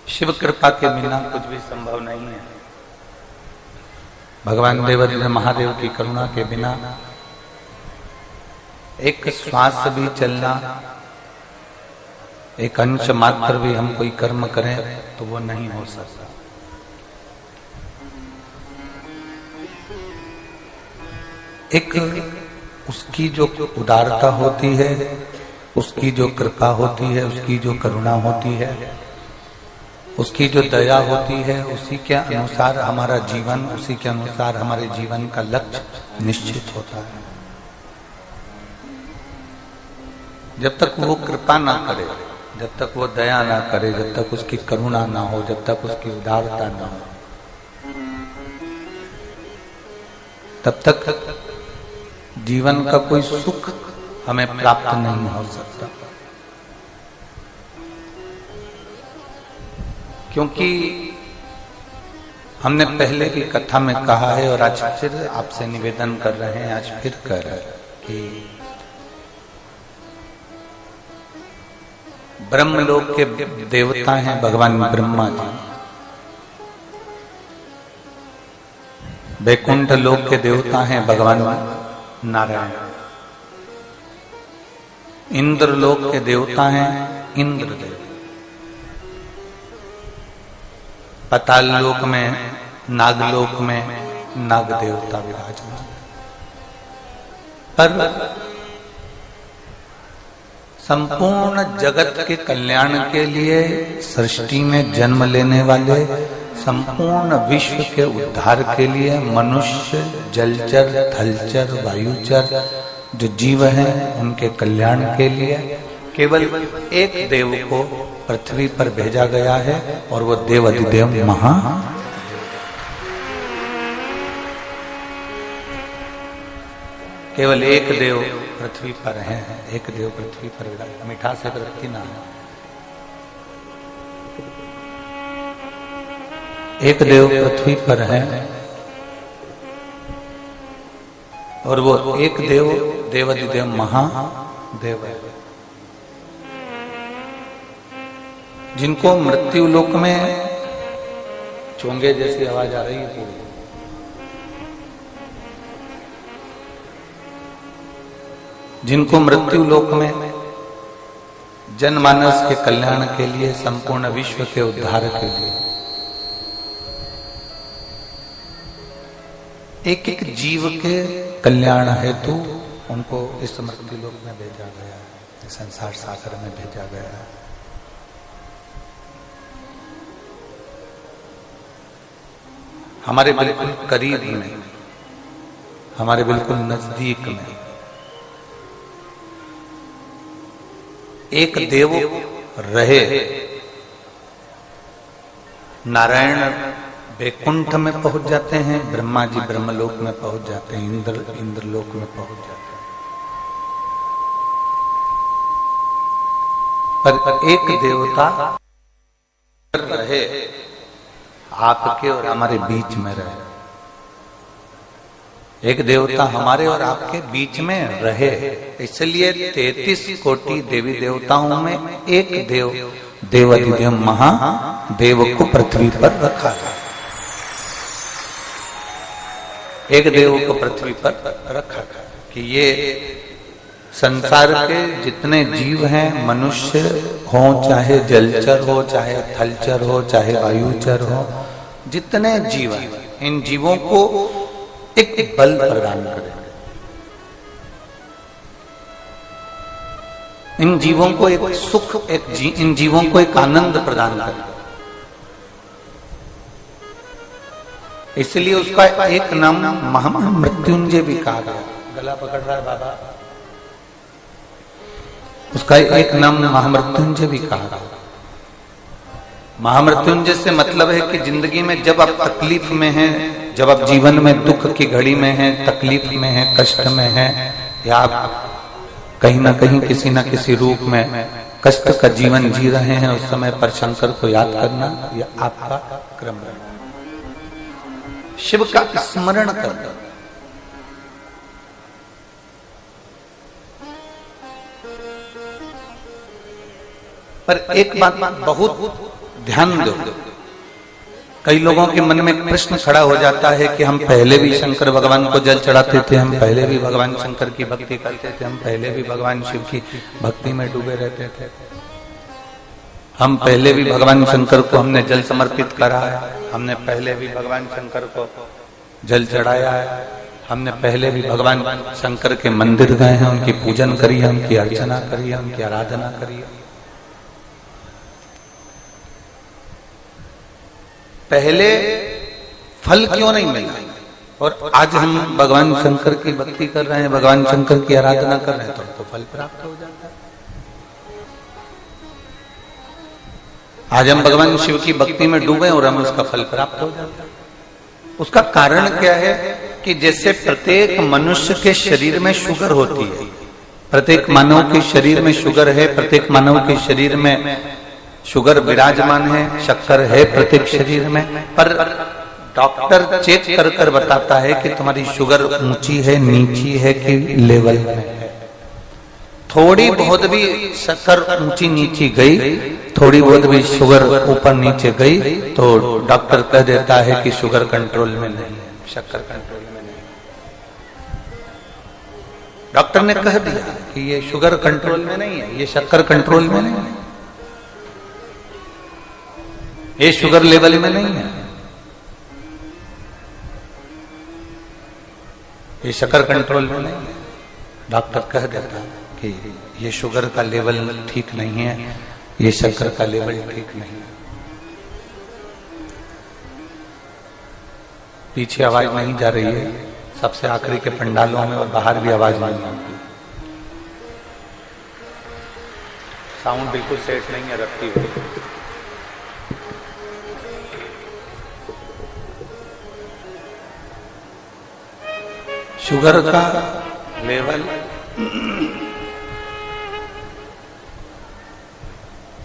शिव कृपा के बिना कुछ भी संभव नहीं है। भगवान देवादिदेव महादेव की करुणा के बिना एक श्वास भी चलना, एक अंश मात्र भी हम कोई कर्म करें तो वो नहीं हो सकता। एक उसकी जो उदारता होती है, उसकी जो कृपा होती है, उसकी जो करुणा होती है, उसकी जो दया होती है, उसी के अनुसार हमारा जीवन, उसी के अनुसार हमारे जीवन का लक्ष्य निश्चित होता है। जब तक वो कृपा ना करे, जब तक वो दया ना करे, जब तक उसकी करुणा ना हो, जब तक उसकी उदारता ना हो, तब तक जीवन का कोई सुख हमें प्राप्त नहीं हो सकता। क्योंकि हमने पहले भी कथा में कहा है और आज फिर आपसे निवेदन कर रहे हैं, आज फिर कह रहे हैं कि ब्रह्मलोक के देवता हैं भगवान ब्रह्मा जी, वैकुंठ लोक के देवता हैं भगवान नारायण, इंद्र लोक के देवता हैं इंद्रदेव, पाताल लोक में, नागलोक में नाग देवता विराजमान। पर संपूर्ण जगत के कल्याण के लिए सृष्टि में जन्म लेने वाले, संपूर्ण विश्व के उद्धार के लिए मनुष्य, जलचर, थलचर, वायुचर जो जीव हैं उनके कल्याण के लिए केवल एक देव को पृथ्वी पर भेजा गया है और वो देवादिदेव केवल एक देव पृथ्वी पर है, एक देव पृथ्वी पर विराज। मीठा से वृत्ति ना है, एक देव पृथ्वी पर है और वो एक देव देवादिदेव महादेव है, जिनको मृत्यु लोक में चोंगे जैसी आवाज आ रही है पूरी, जिनको मृत्यु लोक में जनमानस के कल्याण के लिए, संपूर्ण विश्व के उद्धार के लिए एक एक जीव के कल्याण हेतु उनको इस मृत्यु लोक में भेजा गया है, संसार सागर में भेजा गया है। हमारे बिल्कुल करीब में, हमारे बिल्कुल नजदीक में एक देव रहे। नारायण वैकुंठ में पहुंच जाते हैं, ब्रह्मा जी ब्रह्मलोक में पहुंच जाते हैं, इंद्रलोक में पहुंच जाते हैं। पर एक देवता रहे, आपके और हमारे बीच में रहे। एक देवता हमारे और आपके बीच में रहे, इसलिए 33 कोटि देवी देवताओं में एक देव देवादिदेव महादेव को पृथ्वी पर रखा है, एक देव को पृथ्वी पर रखा है कि ये संसार के जितने जीव हैं, मनुष्य हो चाहे जलचर हो, चाहे थलचर हो, चाहे वायुचर हो, जितने जीव हैं, इन जीवों को एक बल प्रदान करें, इन जीवों को एक सुख, इन जीवों को एक आनंद प्रदान करें। इसलिए उसका एक नाम महामृत्युंजय भी कहा गया। गला पकड़ रहा है बाबा, उसका एक नाम महामृत्युंजय भी कहा गया। महामृत्युंजय से मतलब है कि जिंदगी में जब आप तकलीफ में हैं, जब आप जीवन में दुख की घड़ी में हैं, तकलीफ में हैं, कष्ट में हैं, या आप कहीं ना कहीं किसी न किसी रूप में कष्ट का जीवन जी रहे हैं, उस समय पर शंकर को याद करना यह आपका क्रम है, शिव का स्मरण करना। पर एक बात बहुत ध्यान दो। कई लोगों के मन में प्रश्न खड़ा हो जाता है कि हम पहले भी शंकर भगवान को जल चढ़ाते थे, हम पहले भी भगवान शंकर की भक्ति करते थे, हम पहले भी भगवान शिव की भक्ति में डूबे रहते थे, हम पहले भी भगवान शंकर को हमने जल समर्पित करा है, हमने पहले भी भगवान शंकर को जल चढ़ाया है, हमने पहले भी भगवान शंकर के मंदिर गए हैं, उनकी पूजन करी है, उनकी अर्चना करी है, उनकी आराधना करी है। पहले फल क्यों नहीं मिला और आज हम भगवान शंकर की भक्ति कर रहे हैं, भगवान शंकर की आराधना कर रहे हैं, तो फल प्राप्त हो जाता है। आज हम भगवान शिव की भक्ति में डूबे और हमें उसका फल प्राप्त हो जाता है। उसका कारण क्या है कि जैसे प्रत्येक मनुष्य के शरीर में शुगर होती है, प्रत्येक मानव के शरीर में शुगर है, प्रत्येक मानव के शरीर में शुगर विराजमान है, शक्कर है प्रत्येक शरीर में, पर डॉक्टर चेक कर कर बताता है कि तुम्हारी शुगर ऊंची है, नीची है कि लेवल में है। थोड़ी बहुत भी शक्कर ऊंची नीची गई, थोड़ी बहुत भी शुगर ऊपर नीचे गई तो डॉक्टर कह देता है कि शुगर कंट्रोल में नहीं है, शक्कर कंट्रोल में नहीं। डॉक्टर ने कह दिया कि ये शुगर कंट्रोल में नहीं है, ये शक्कर कंट्रोल में नहीं है, ये शुगर लेवल में नहीं है, ये शक्कर कंट्रोल में नहीं है। डॉक्टर कह देता है कि ये शुगर का लेवल ठीक नहीं है, ये शक्कर का लेवल ठीक नहीं है। पीछे आवाज नहीं जा रही है, सबसे आखिरी के पंडालों में और बाहर भी आवाज नहीं आती, साउंड बिल्कुल सेट नहीं है रखती हुई। शुगर का लेवल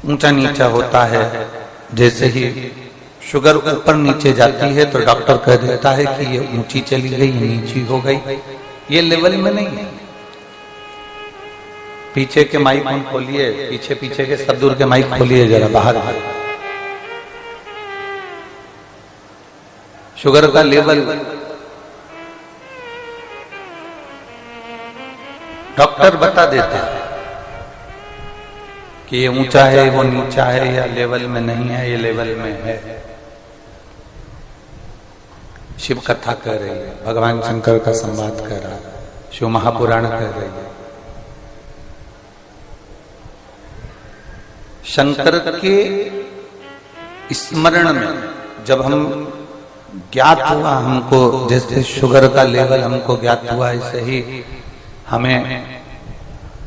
ऊंचा नीचा होता है, जैसे ही शुगर ऊपर नीचे जाती है तो डॉक्टर कह देता है कि ये ऊंची चली गई, ये नीची हो गई, ये लेवल में नहीं है। पीछे के माइक खोलिए, पीछे पीछे के सब दूर के माइक खोलिए जरा बाहर। शुगर का लेवल डॉक्टर बता देते हैं कि ये ऊंचा है, वो नीचा है, या लेवल में नहीं है, ये लेवल में है। शिव कथा कह रही है, भगवान शंकर का संवाद कह रहा है, शिव महापुराण कह रही है। शंकर के स्मरण में जब हम ज्ञात हुआ, हमको जैसे शुगर का लेवल हमको ज्ञात हुआ, ऐसे ही हमें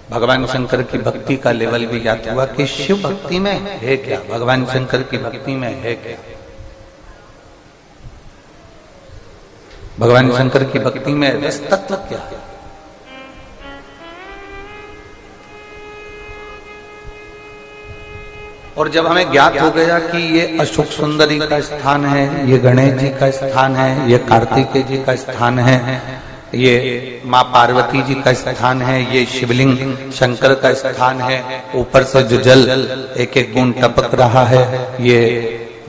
भगवान शंकर की भक्ति का लेवल भी ज्ञात हुआ कि शिव भक्ति में है क्या, भगवान शंकर की भक्ति में है क्या, भगवान शंकर की भक्ति में रस तत्व क्या है। और जब हमें ज्ञात हो गया कि ये अशोक सुंदरी का स्थान है, ये गणेश जी का स्थान है, ये कार्तिकेय जी का स्थान है, ये माँ पार्वती जी का स्थान है, ये शिवलिंग शंकर का स्थान है, ऊपर से जो जल एक एक बूंद टपक रहा है, ये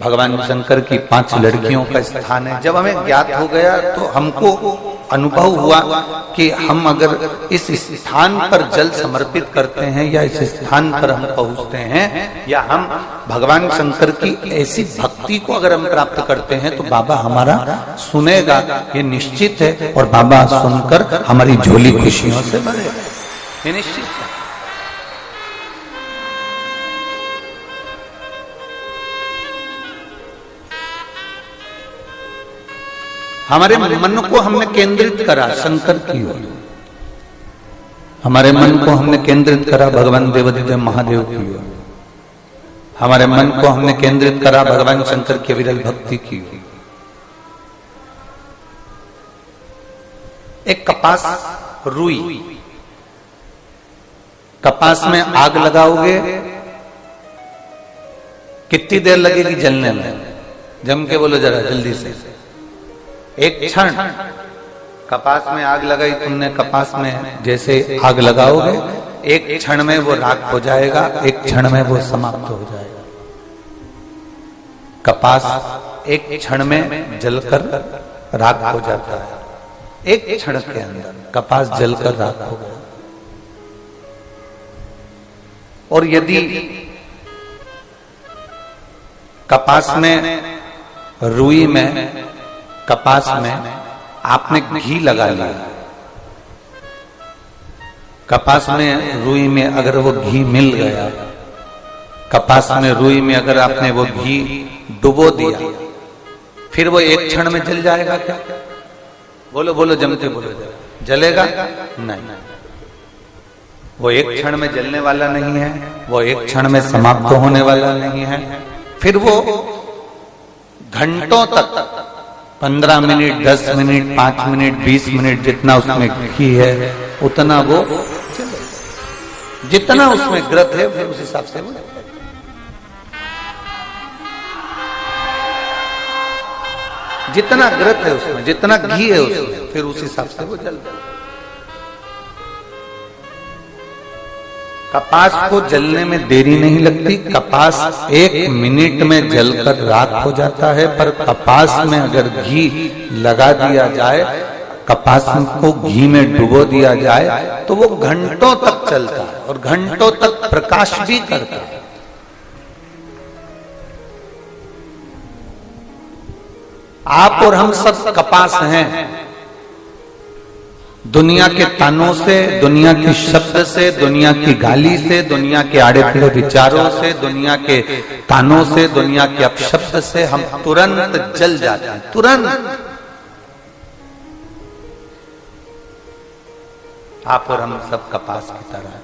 भगवान शंकर की 5 लड़कियों का स्थान है। जब हमें ज्ञात हो गया तो हमको अनुभव हुआ कि हम अगर इस स्थान पर जल समर्पित करते हैं या इस स्थान पर हम पहुंचते हैं या हम भगवान शंकर की ऐसी भक्ति को अगर हम प्राप्त करते हैं तो बाबा हमारा सुनेगा, ये निश्चित है। और बाबा सुनकर हमारी झोली खुशियों से भरेगा, ये निश्चित है। हमारे मन को हमने केंद्रित करा शंकर की ओर, हमारे मन को हमने केंद्रित करा भगवान देवादिदेव महादेव की ओर, हमारे मन को हमने केंद्रित करा भगवान शंकर की विरल भक्ति की ओर। एक कपास रुई, कपास में आग लगाओगे कितनी देर लगेगी जलने में? जम के बोलो जरा जल्दी से। एक क्षण कपास में आग लगाई तुमने, कपास में जैसे आग लगाओगे एक क्षण में वो राख हो जाएगा, एक क्षण में वो समाप्त हो जाएगा। कपास एक क्षण में जलकर राख हो जाता है। एक क्षण के अंदर कपास जलकर राख हो गया। और यदि कपास में, रुई में, कपास में आपने घी लगा लिया, कपास में रुई में अगर वो घी मिल गया, कपास में रुई में अगर आपने वो घी डुबो दिया, फिर वो एक क्षण में जल जाएगा क्या? बोलो बोलो, जमते बोलो, जलेगा नहीं। वो एक क्षण में जलने वाला नहीं है, वो एक क्षण में समाप्त होने वाला नहीं है। फिर वो घंटों तक, 15 मिनट, 10 मिनट, 5 मिनट, 20 मिनट, जितना उसमें घी है उतना वो, जितना उसमें ग्रत है फिर उस हिसाब से वो, जितना ग्रत है उसमें, जितना घी है उसमें, फिर उस हिसाब से वो जल जाए। कपास को जलने में देरी नहीं लगती। कपास 1 मिनट में जलकर राख हो जाता है। पर कपास में अगर घी लगा दिया जाए, कपास को घी में डुबो दिया जाए, तो वो घंटों तक चलता है और घंटों तक प्रकाश भी करता है। आप और हम सब कपास हैं। दुनिया के तानों से, दुनिया के शब्द से, दुनिया की गाली से, दुनिया के आड़े टेढ़े विचारों से, दुनिया के तानों से, दुनिया के अपशब्द से हम तुरंत जल जाते हैं, तुरंत। आप और हम सब कपास की तरह हैं।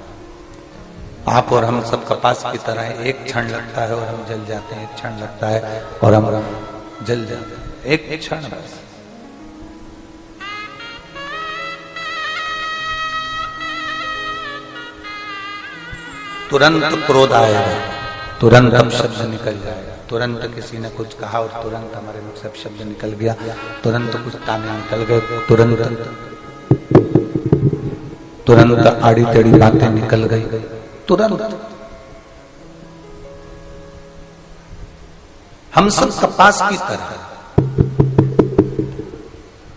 आप और हम सब कपास की तरह हैं। एक क्षण लगता है और हम जल जाते हैं, एक क्षण लगता है और हम जल जाते हैं, एक क्षण बस। तुरंत क्रोध आएगा, तुरंत अपशब्द निकल जाएगा, तुरंत किसी ने कुछ कहा और तुरंत हमारे मुख से अपशब्द निकल गया, तुरंत कुछ ताने निकल गए, तुरंत आड़ी टेढ़ी बातें निकल गई, तुरंत। हम सब कपास की तरह,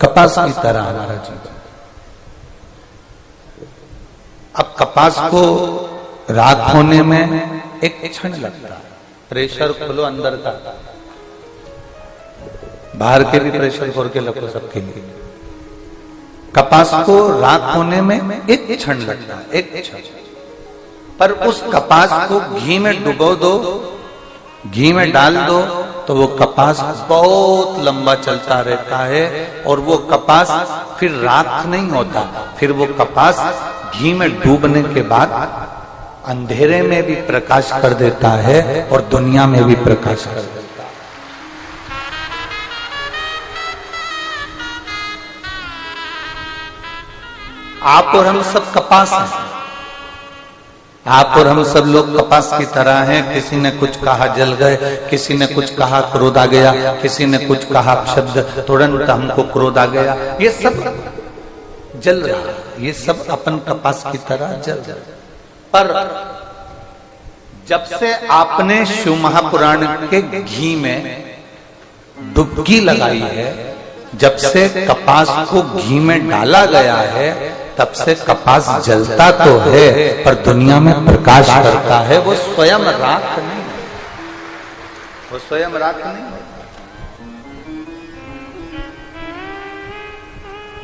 कपास की तरह हमारा जीवन। अब कपास को राख होने में एक क्षण लगता है। प्रेशर खोलो अंदर का, बाहर के भी प्रेशर खोल के रखो सबके लिए। कपास को राख होने में एक क्षण लगता है, एक क्षण। पर उस कपास को घी में डुबो दो, घी में डाल दो, तो वो कपास बहुत लंबा चलता रहता है और वो कपास फिर राख नहीं होता। फिर वो कपास घी में डूबने के बाद अंधेरे में भी प्रकाश कर देता है और दुनिया में भी प्रकाश कर देता है। आप और हम सब कपास हैं। आप और हम सब लोग कपास की तरह हैं। किसी ने कुछ कहा जल गए, किसी ने कुछ कहा क्रोध आ गया, किसी ने कुछ कहा शब्द तुरंत हमको क्रोध आ गया। ये सब जल रहा है, ये सब अपन कपास की तरह जल रहा है। पर जब से आपने शिव महापुराण के घी में डुबकी लगाई है, जब से कपास को घी में डाला गया है, तब से कपास जलता तो है पर दुनिया में प्रकाश करता है। वो स्वयं राख नहीं, वो स्वयं राख नहीं।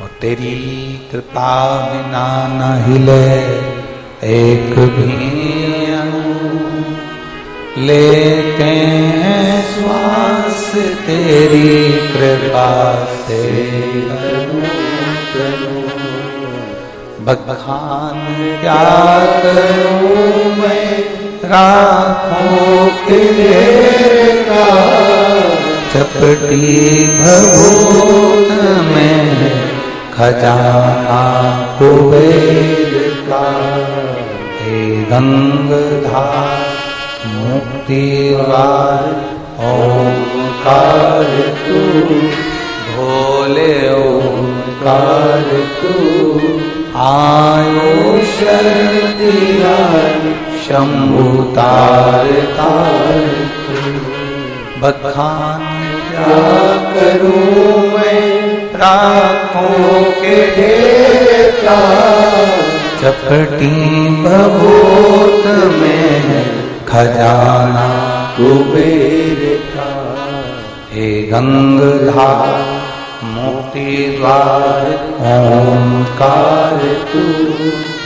और तेरी कृपा बिना न हिले एक भी अणु, लेते हैं श्वास तेरी कृपा से बखान क्या करूं मैं राखों के का, चपटी भभूत में खजाना कुबेर का। हे गंगाधार मुक्तिवार ओंकार तू, भोले ओंकार तू। आयो शक्तियार शंभु तार तार तू, बखान क्या करूं मैं राखों के ढेर का, चपटी भभूत में खजाना कुबेर का। हे गंगाधार मुक्ति द्वार ओंकार तू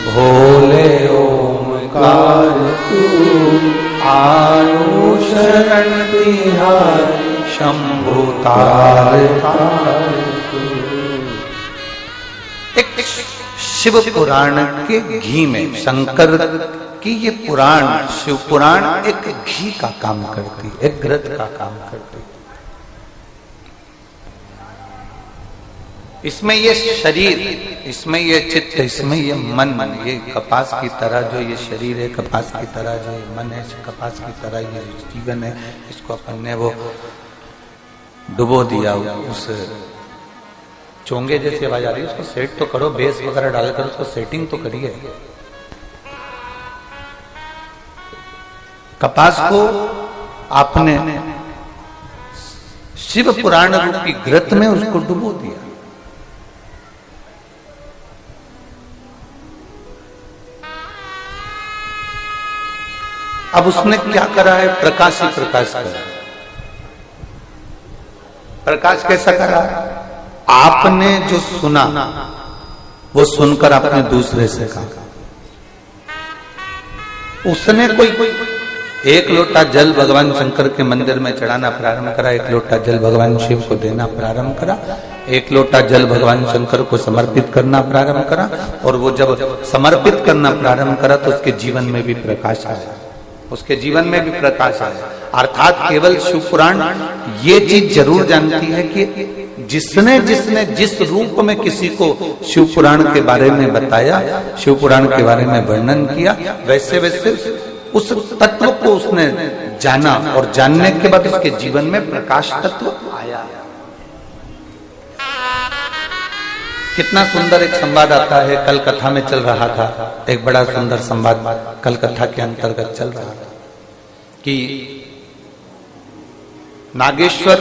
भोले ओंकार तू, आयु शरण तिहारी शंभु तार तू। एक शिव पुराण के घी में शंकर की ये पुराण, शिव पुराण एक घी का काम करती, एक घृत का काम करती। इसमें ये शरीर, इसमें ये चित्त, इसमें ये मन, ये कपास की तरह जो ये शरीर है, कपास की तरह जो ये मन है, कपास की तरह ये जीवन है, इसको अपन ने वो डुबो दिया उस चोंगे जैसी आवाज आ रही है, उसको सेट तो करो, बेस वगैरह डालकर उसको सेटिंग तो करिए। कपास को आपने शिव पुराण रूपी घृत में उसको डुबो दिया। अब उसने क्या करा है? प्रकाश ही प्रकाश करा। प्रकाश कैसा करा? आपने जो सुना वो सुनकर आपने दूसरे से कहा। उसने कोई एक लोटा जल भगवान शंकर के मंदिर में चढ़ाना प्रारंभ करा, एक लोटा जल भगवान शिव को देना प्रारंभ करा, एक लोटा जल भगवान शंकर को समर्पित करना प्रारंभ करा, और वो जब समर्पित करना प्रारंभ करा तो उसके जीवन में भी प्रकाश आया, उसके जीवन में भी प्रकाश आया। अर्थात केवल शिव पुराण ये चीज जरूर जानती है कि जिसने जिसने जिस रूप में किसी को शिव पुराण के बारे में बताया, शिव पुराण के बारे में वर्णन किया, वैसे वैसे उस तत्व को उसने जाना, और जानने के बाद उसके जीवन में प्रकाश तत्व आया। कितना सुंदर एक संवाद आता है, कल कथा में चल रहा था, एक बड़ा सुंदर संवाद कल कथा के अंतर्गत चल रहा था कि नागेश्वर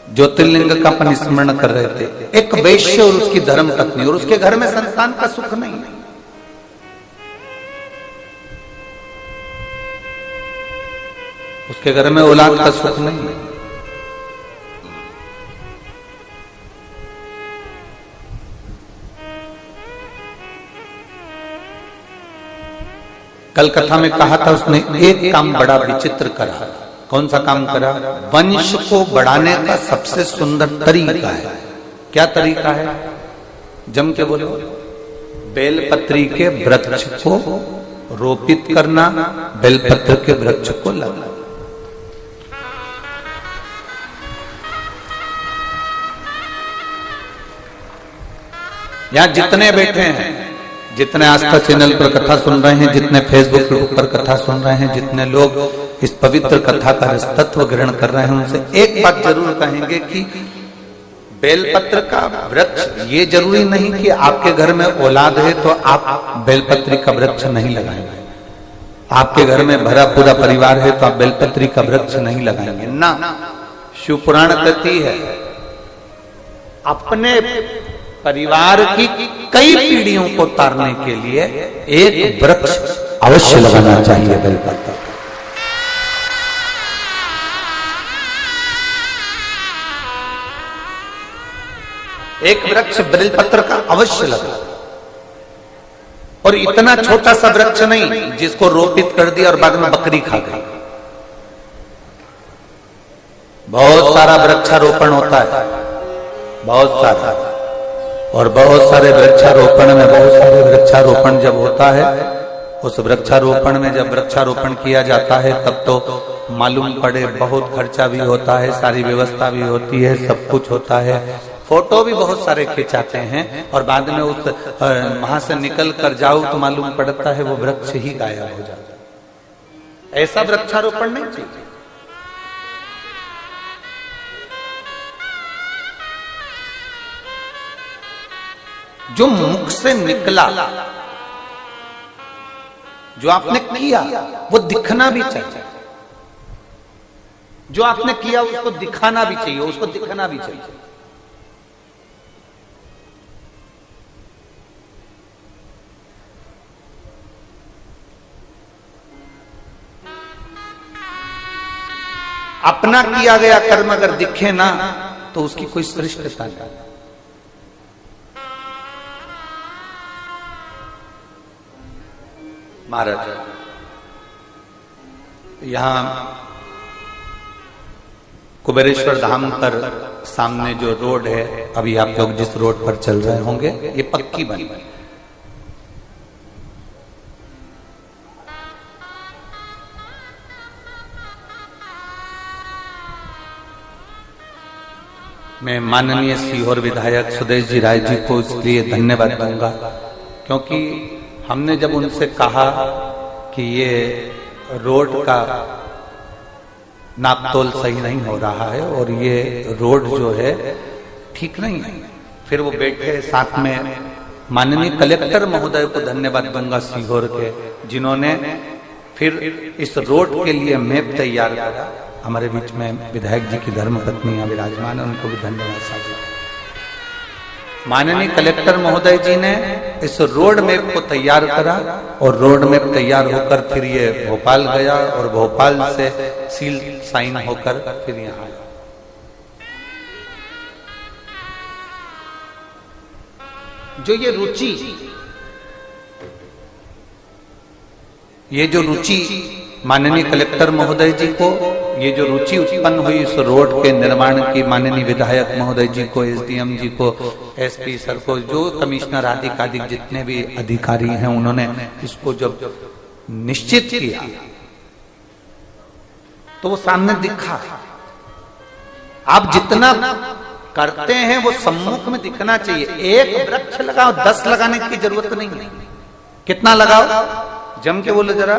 ज्योतिर्लिंग का अपन स्मरण कर रहे थे। एक वैश्य और उसकी धर्म पत्नी, और उसके घर में संतान का सुख नहीं है। उसके घर में औलाद का सुख नहीं है। कल कथा में कहा था उसने एक काम बड़ा विचित्र करा। कौन सा काम करा? वंश को बढ़ाने का सबसे सुंदर तरीका है। क्या तरीका है? जम के बोलो। बेलपत्री के वृक्ष को रोपित करना, बेलपत्र के वृक्ष को लगाना। यहां जितने बैठे हैं, जितने आस्था चैनल पर कथा सुन रहे हैं, जितने फेसबुक पर कथा सुन रहे हैं, जितने लोग इस पवित्र कथा का तत्व ग्रहण कर रहे हैं, उनसे एक बात जरूर कहेंगे कि बेलपत्र का वृक्ष, ये जरूरी नहीं कि आपके घर में औलाद है तो आप बेलपत्री का वृक्ष नहीं लगाएंगे। आपके घर में भरा पूरा परिवार है तो आप बेलपत्री का वृक्ष नहीं लगाएंगे ना। शिव पुराण कहती है अपने परिवार की कई पीढ़ियों को तारने के लिए एक वृक्ष अवश्य लगाना चाहिए, बेलपत्र। एक वृक्ष बेलपत्र का अवश्य लगा, और इतना छोटा सा वृक्ष नहीं जिसको रोपित कर दिया और बाद में बकरी खा गई। बहुत सारा वृक्षारोपण होता है, बहुत सारा, और बहुत सारे वृक्षारोपण में, बहुत सारे वृक्षारोपण जब होता है, उस वृक्षारोपण में जब वृक्षारोपण किया जाता है तब तो मालूम पड़े बहुत खर्चा भी होता है, सारी व्यवस्था भी होती है, सब कुछ होता है, फोटो भी बहुत सारे खिंचाते हैं, और बाद में उस वहां से निकल कर जाओ तो मालूम पड़ता है वो वृक्ष ही गायब हो जाता है। ऐसा वृक्षारोपण नहीं चाहिए। जो मुख से निकला, जो आपने किया, वो दिखना भी चाहिए। जो आपने किया उसको दिखाना भी चाहिए, उसको दिखाना भी चाहिए। अपना किया गया कर्म अगर दिखे ना तो उसकी कोई श्रेष्ठता नहीं। महाराज यहां कुबेरेश्वर धाम पर सामने जो रोड है, अभी आप लोग जिस रोड पर चल रहे होंगे, ये पक्की बनी है। मैं माननीय सीहोर विधायक सुदेश जी राय जी को इसलिए धन्यवाद दूंगा क्योंकि हमने जब उनसे कहा कि ये रोड का नापतोल सही नहीं हो रहा है और ये रोड जो है ठीक नहीं है, फिर वो बैठे साथ में माननीय कलेक्टर महोदय को धन्यवाद दूंगा सीहोर के, जिन्होंने फिर इस रोड के लिए मैप तैयार करा। हमारे बीच में विधायक जी की धर्मपत्नी यहाँ विराजमान है, उनको भी धन्यवाद साझा। माननीय कलेक्टर महोदय जी ने इस रोड मैप को तैयार करा और रोड मैप तैयार होकर फिर ये भोपाल गया और भोपाल से सील साइन होकर फिर यहाँ आया। जो ये जो रुचि माननीय कलेक्टर महोदय जी को, ये जो रुचि उत्पन्न हुई इस रोड के निर्माण की, माननीय विधायक महोदय जी को, एसडीएम जी को, एसपी सर को, जो कमिश्नर आदि जितने भी अधिकारी हैं, उन्होंने इसको जब निश्चित किया तो वो सामने दिखा। आप जितना करते हैं वो सम्मुख में दिखना चाहिए। एक वृक्ष लगाओ, 10 लगाने की जरूरत नहीं है। कितना लगाओ? जम के बोलो जरा,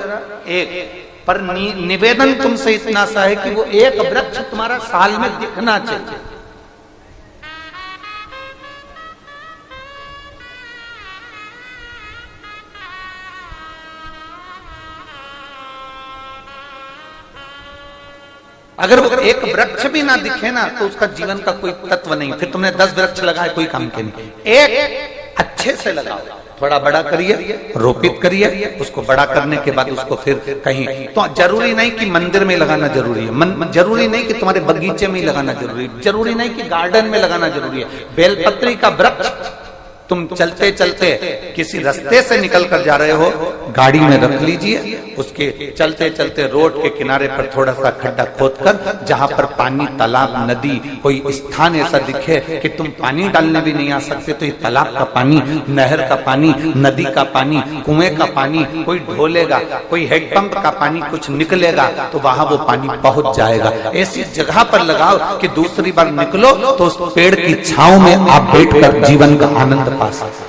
एक। पर निवेदन तुमसे इतना सा है कि वो एक वृक्ष तुम्हारा साल में दिखना चाहिए। अगर वो एक वृक्ष भी ना दिखे ना तो उसका जीवन का कोई तत्व नहीं। फिर तुमने 10 वृक्ष लगाए, कोई काम के नहीं। एक अच्छे से लगाओ, थोड़ा बड़ा करिए, रोपित करिए, उसको बड़ा करने के बाद उसको फिर कहीं, तो जरूरी नहीं कि मंदिर में लगाना जरूरी है, जरूरी नहीं कि तुम्हारे बगीचे में ही लगाना जरूरी है, जरूरी नहीं कि गार्डन में लगाना जरूरी है। बेलपत्री का वृक्ष तुम चलते चलते किसी रास्ते से निकल कर जा रहे हो, गाड़ी में रख लीजिए, उसके चलते चलते रोड के किनारे पर थोड़ा सा खड्डा खोदकर, जहां पर पानी, तालाब, नदी, कोई स्थान ऐसा दिखे कि तुम पानी डालने भी नहीं आ सकते, तो ये तालाब का पानी, नहर का पानी, नदी का पानी, कुएं का पानी कोई ढोलेगा, कोई हैंडपंप का पानी कुछ निकलेगा, तो वहां वो पानी पहुंच जाएगा। ऐसी जगह पर लगाओ कि दूसरी बार निकलो तो उस पेड़ की छांव में आप बैठकर जीवन का आनंद पा सकते।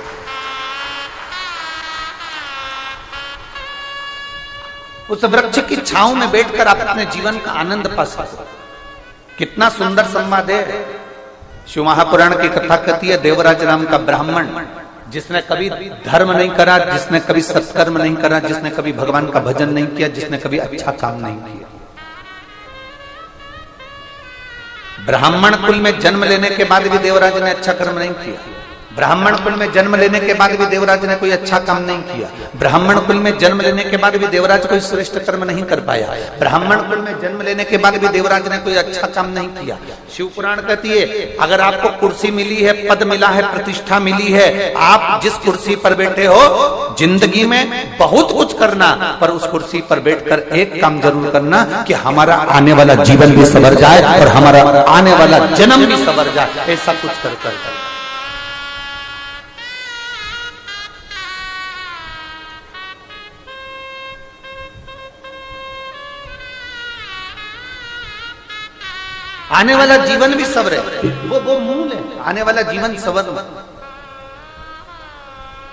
उस वृक्ष की छांव में बैठकर आप अपने जीवन का आनंद पा सकते। कितना सुंदर संवाद है। शिव महापुराण की कथा कहती है, देवराज नाम का ब्राह्मण, जिसने कभी धर्म नहीं करा, जिसने कभी सत्कर्म नहीं करा, जिसने कभी भगवान का भजन नहीं किया, जिसने कभी अच्छा काम नहीं किया, ब्राह्मण कुल में जन्म लेने के बाद भी देवराज ने अच्छा कर्म नहीं किया। ब्राह्मण कुल में जन्म लेने के बाद भी देवराज ने कोई अच्छा काम नहीं किया। ब्राह्मण कुल में जन्म लेने के बाद भी देवराज कोई श्रेष्ठ कर्म नहीं कर पाया। ब्राह्मण कुल में जन्म लेने के बाद भी देवराज ने कोई अच्छा काम नहीं किया। शिव पुराण कहती है, अगर आपको कुर्सी मिली है, पद मिला है, प्रतिष्ठा मिली है, आप जिस कुर्सी पर बैठे हो, जिंदगी में बहुत कुछ करना, पर उस कुर्सी पर बैठकर एक काम जरूर करना कि हमारा आने वाला जीवन भी संवर जाए और हमारा आने वाला जन्म भी संवर जाए। ऐसा कुछ कर आने वाला जीवन भी सवरे, वो मूल है। आने वाला जीवन सवर।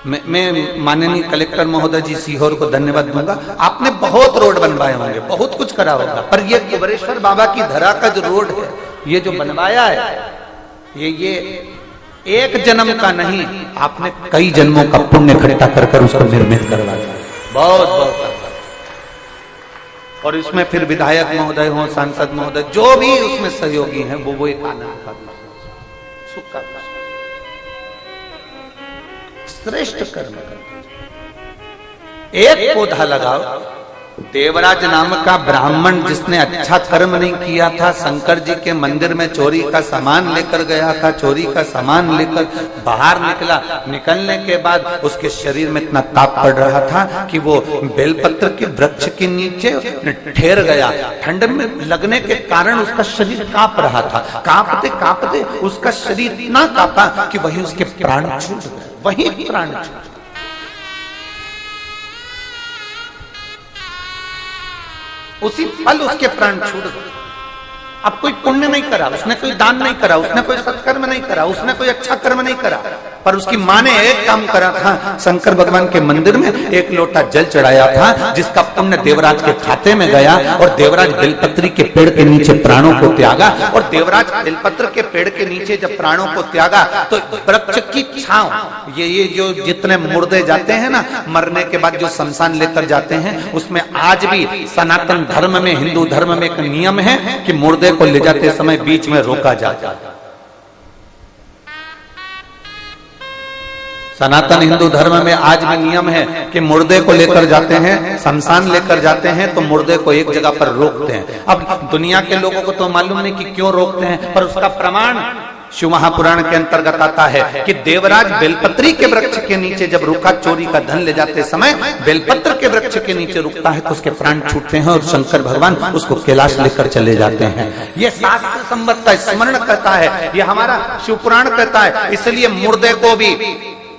मैं माननीय कलेक्टर महोदय जी सीहोर को धन्यवाद दूंगा। आपने बहुत रोड बनवाए होंगे, बहुत कुछ करा होगा, पर ये कुबेरेश्वर बाबा की धरा का जो रोड है, ये जो बनवाया है, ये एक जन्म का नहीं, आपने कई जन्मों का पुण्य इकट्ठा कर उसको निर्मित करवाया। बहुत बहुत। और इसमें फिर विधायक महोदय हो, सांसद महोदय, जो भी उसमें सहयोगी हैं, वो एक आनंद का सुख का श्रेष्ठ कर्म करते। एक पौधा लगाओ। देवराज नाम का ब्राह्मण जिसने अच्छा कर्म नहीं किया था, शंकर जी के मंदिर में चोरी का सामान लेकर गया था, चोरी का सामान लेकर बाहर निकला, निकलने के बाद उसके शरीर में इतना ताप पड़ रहा था कि वो बेलपत्र के वृक्ष के नीचे ठहर गया। ठंड में लगने के कारण उसका शरीर कांप रहा था। कांपते कांपते उसका शरीर इतना कांपा कि वहीं उसके प्राण छूट गए, वहीं प्राण छूट गए। उसी पल उसके प्राण छूट गए। अब कोई पुण्य नहीं करा, उसने कोई दान नहीं करा, उसने कोई सत्कर्म नहीं करा, उसने कोई अच्छा कर्म नहीं करा, पर उसकी मां ने एक काम करा था। शंकर भगवान के मंदिर में एक लोटा जल चढ़ाया था, जिसका पुण्य देवराज के खाते में गया और देवराज बेलपत्री के पेड़ के नीचे प्राणों को त्यागा। और देवराज बेलपत्र के पेड़ के नीचे जब प्राणों को त्यागा तो वृक्ष की छांव, ये जो जितने मुर्दे जाते हैं ना मरने के बाद, जो शमशान लेकर जाते हैं, उसमें आज भी सनातन धर्म में, हिंदू धर्म में एक नियम है कि मुर्दे को ले जाते समय बीच में रोका जाता है। सनातन हिंदू धर्म में आज भी नियम है कि मुर्दे को लेकर जाते हैं, शमशान लेकर जाते हैं, तो मुर्दे को एक जगह पर रोकते हैं। अब दुनिया के लोगों को तो मालूम नहीं कि क्यों रोकते हैं, पर उसका प्रमाण शिव महापुराण के अंतर्गत आता है कि देवराज बेलपत्री के वृक्ष के नीचे जब रुका, चोरी का धन ले जाते समय बेलपत्र के वृक्ष के नीचे रुकता है तो उसके प्राण छूटते हैं और शंकर भगवान उसको कैलाश लेकर चले जाते हैं। ये शास्त्र संबद्ध का स्मरण करता है, ये हमारा शिव पुराण कहता है। इसलिए मुर्दे को भी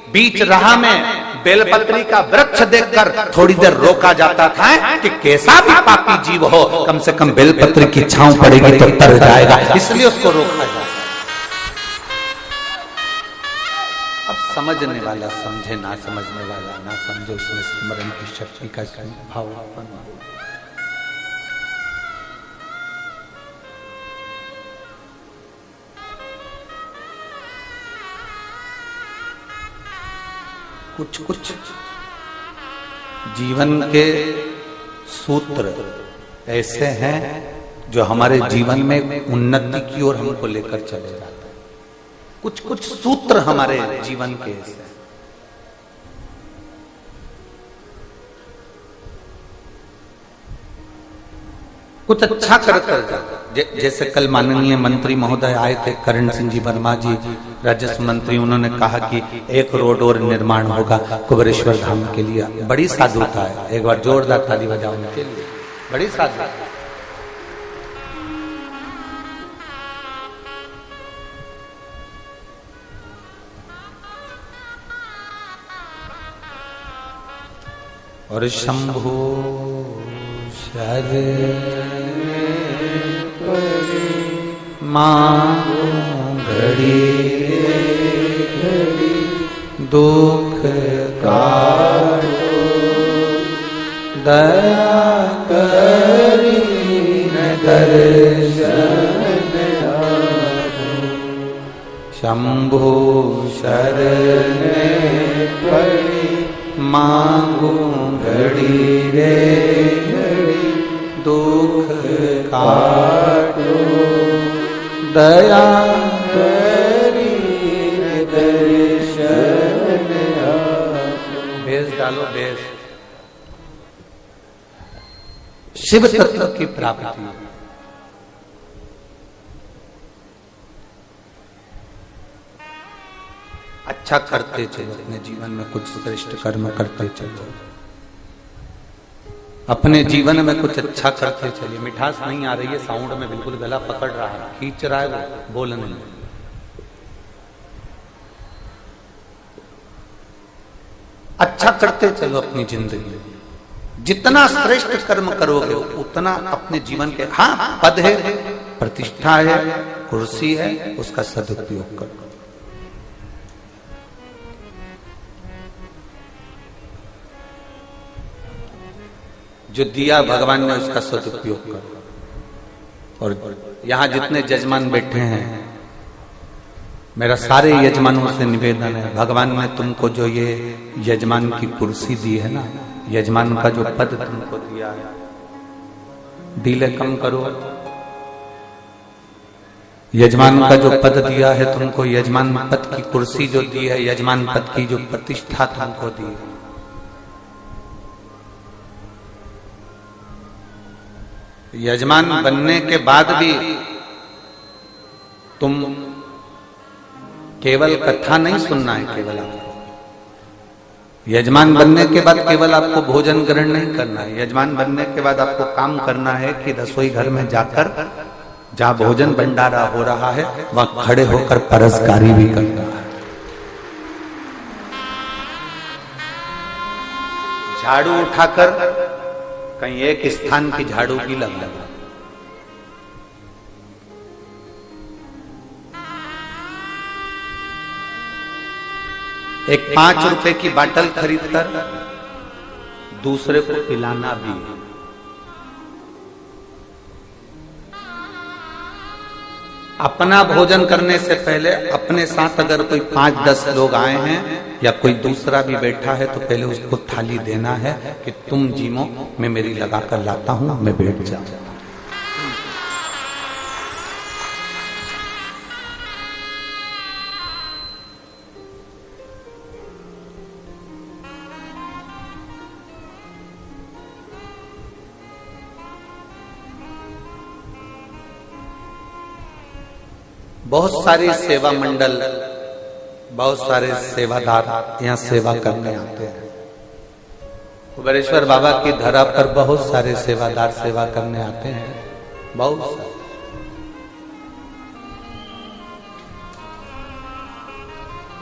बीच राह में बेलपत्री का वृक्ष देखकर थोड़ी देर रोका जाता था कि कैसा भी पापी जीव हो, कम से कम बेलपत्री की छांव पड़ेगी तो तर जाएगा, इसलिए उसको रोका जाता। अब समझने वाला समझे, ना समझने वाला ना समझे, उसमें स्मरण की शक्ति का भाव उत्पन्न हो। कुछ कुछ जीवन के सूत्र ऐसे हैं जो हमारे जीवन में उन्नति की ओर हमको लेकर चले जाते हैं। कुछ कुछ सूत्र हमारे जीवन के ऐसे। कुछ अच्छा कर जैसे कल माननीय मंत्री महोदय आए थे, करण सिंह जी वर्मा जी, राजस्व मंत्री, उन्होंने कहा कि एक रोड और निर्माण होगा कुबेरेश्वर धाम के लिए। बड़ी साधुता है, एक बार जोरदार ताली बजाओ उनके लिए, बड़ी साधुता। और शंभो मांगो घड़ी दुख काटो, दया करी दर्शन आपो। शंभो शरण पड़ी मांगो घड़ी रे घड़ी दुख काटो, दया करी दर्शन आपो। भेष डालो, भेष। शिव तत्व की प्राप्ति। अच्छा करते चलो, अपने जीवन में कुछ श्रेष्ठ कर्म करते चलो, अपने जीवन में कुछ अच्छा करते चलिए। मिठास नहीं आ रही है साउंड में, बिल्कुल गला पकड़ रहा है, खींच रहा है, वो बोल नहीं। अच्छा करते चलो अपनी जिंदगी। जितना श्रेष्ठ कर्म करोगे उतना अपने जीवन के, हाँ पद है, प्रतिष्ठा है, कुर्सी है, उसका सदुपयोग करो। जो दिया भगवान ने उसका सदुपयोग करो। और यहाँ जितने यजमान बैठे हैं, मेरा सारे यजमानों से निवेदन है, भगवान ने तुमको जो ये यजमान की कुर्सी दी है ना, यजमान का जो पद तुमको दिया है, डीले कम करो। यजमान का जो पद दिया है तुमको, यजमान पद की कुर्सी जो दी है, यजमान पद की जो प्रतिष्ठा तुमको दी है, यजमान बनने के बाद भी तुम केवल कथा नहीं सुनना है, केवल आपको यजमान बनने के बाद केवल आपको भोजन ग्रहण नहीं करना है। यजमान बनने के बाद आपको काम करना है कि रसोई घर में जाकर जहां भोजन भंडारा हो रहा है वहां खड़े होकर परसगारी भी करना है। झाड़ू उठाकर कहीं एक स्थान की झाड़ू भी लगा। एक 5 रुपए की बाटल खरीदकर दूसरे को पिलाना भी। अपना भोजन करने से पहले अपने साथ अगर कोई 5-10 लोग आए हैं या कोई दूसरा भी बैठा है तो पहले उसको थाली देना है कि तुम जीमो, मैं मेरी लगाकर लाता हूं, मैं बैठ जाऊं। बहुत सारे सेवा मंडल, बहुत सारे सेवादार यहाँ सेवा करने आते हैं। कुबेरेश्वर बाबा की धरा पर बहुत सारे सेवादार सेवा करने आते हैं, बहुत सारे।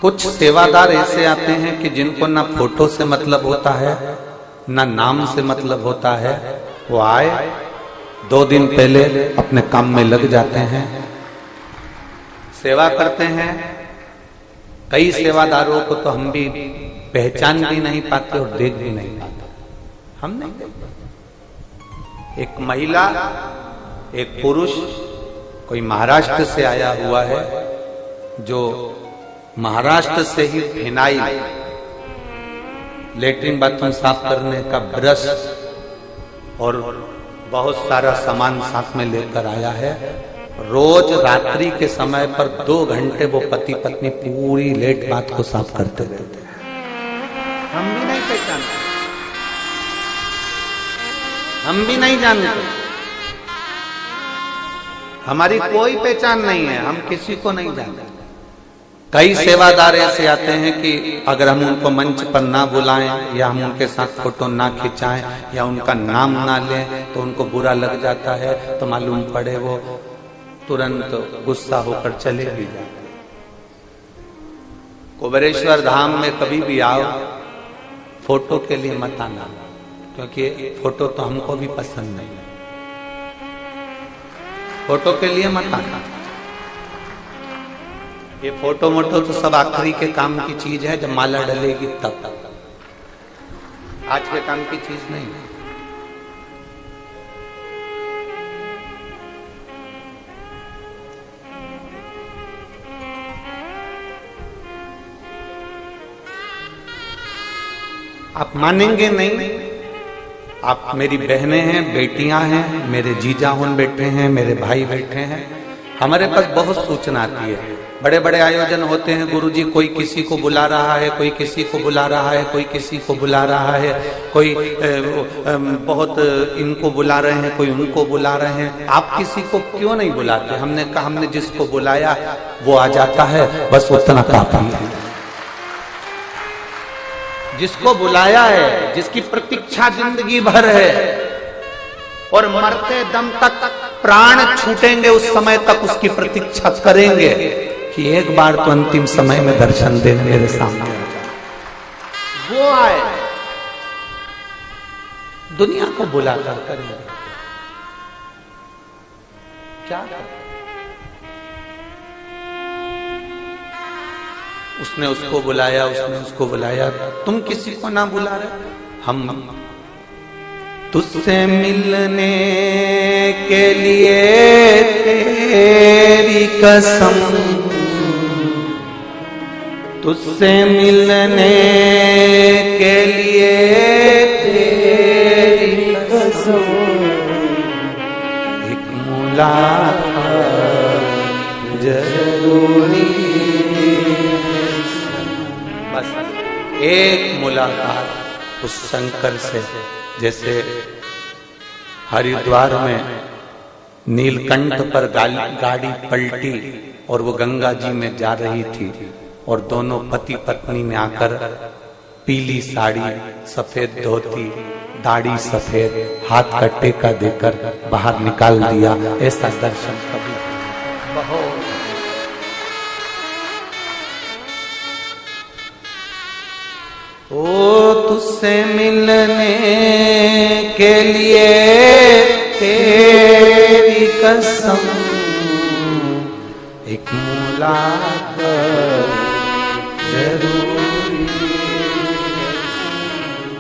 कुछ सेवादार ऐसे आते हैं कि जिनको ना फोटो से मतलब होता है, ना नाम से मतलब होता है। वो आए 2 दिन पहले अपने काम में लग जाते हैं, सेवा करते हैं। कई सेवादारों को तो हम भी पहचान भी नहीं पाते और देख भी नहीं पाते, हम नहीं देखते। एक महिला, एक पुरुष, कोई महाराष्ट्र से आया हुआ है, जो महाराष्ट्र से ही फिनाइल, लेटरिन बाथरूम साफ करने का ब्रश और बहुत सारा सामान साथ में लेकर आया है। रोज रात्रि के समय पर 2 घंटे वो पति पत्नी पूरी लेट बात को साफ करते रहते हैं। हम भी नहीं पहचानते, हम भी नहीं जानते, हमारी कोई पहचान नहीं है, हम किसी को नहीं जानते। कई सेवादार ऐसे आते हैं कि अगर हम उनको मंच पर ना बुलाएं या हम उनके साथ फोटो ना खिंचाएं या उनका नाम ना लें तो उनको बुरा लग जाता है, तो मालूम पड़े वो तुरंत गुस्सा होकर चले भी जाते। कुबेरेश्वर धाम में कभी भी आओ, फोटो के लिए मत आना, क्योंकि फोटो तो हमको भी पसंद नहीं है। फोटो के लिए मत आना। ये फोटो मोटो तो सब आखिरी के काम की चीज है, जब माला डलेगी तब, आज के काम की चीज नहीं है। आप मानेंगे नहीं, आप मेरी बहनें हैं, बेटियां हैं, मेरे जीजा हुन बैठे हैं, मेरे भाई बैठे हैं। हमारे पास बहुत सूचना आती है, बड़े बड़े आयोजन होते हैं, गुरुजी कोई किसी को बुला रहा है, कोई किसी को बुला रहा है, कोई किसी को बुला रहा है, कोई बहुत इनको बुला रहे हैं, कोई उनको बुला रहे हैं। आप किसी को क्यों नहीं बुलाते? हमने कहा हमने जिसको बुलाया वो आ जाता है, बस उतना काफी है। जिसको बुलाया है, जिसकी प्रतीक्षा जिंदगी भर है और मरते दम तक प्राण छूटेंगे उस समय तक उसकी प्रतीक्षा करेंगे कि एक बार तो अंतिम समय में दर्शन देने मेरे सामने आ जाए, वो आए। दुनिया को बुलाकर करेंगे क्या करें? उसने उसको बुलाया, उसने उसको बुलाया, तुम किसी को ना बुला रहे। हम तुझसे मिलने के लिए तेरी कसम, तुझसे मिलने के लिए तेरी कसम, मुलाकात जरूरी। बस एक मुलाकात उस शंकर से, जैसे हरिद्वार में नीलकंठ पर गाड़ी पलटी और वो गंगा जी में जा रही थी और दोनों पति पत्नी ने आकर पीली साड़ी, सफेद धोती, दाढ़ी सफेद, हाथ का टेका देकर बाहर निकाल दिया। ऐसा दर्शन कभी बहुत। ओ तुझसे मिलने के लिए तेरी कसम, एक मुलाकात जरूरी।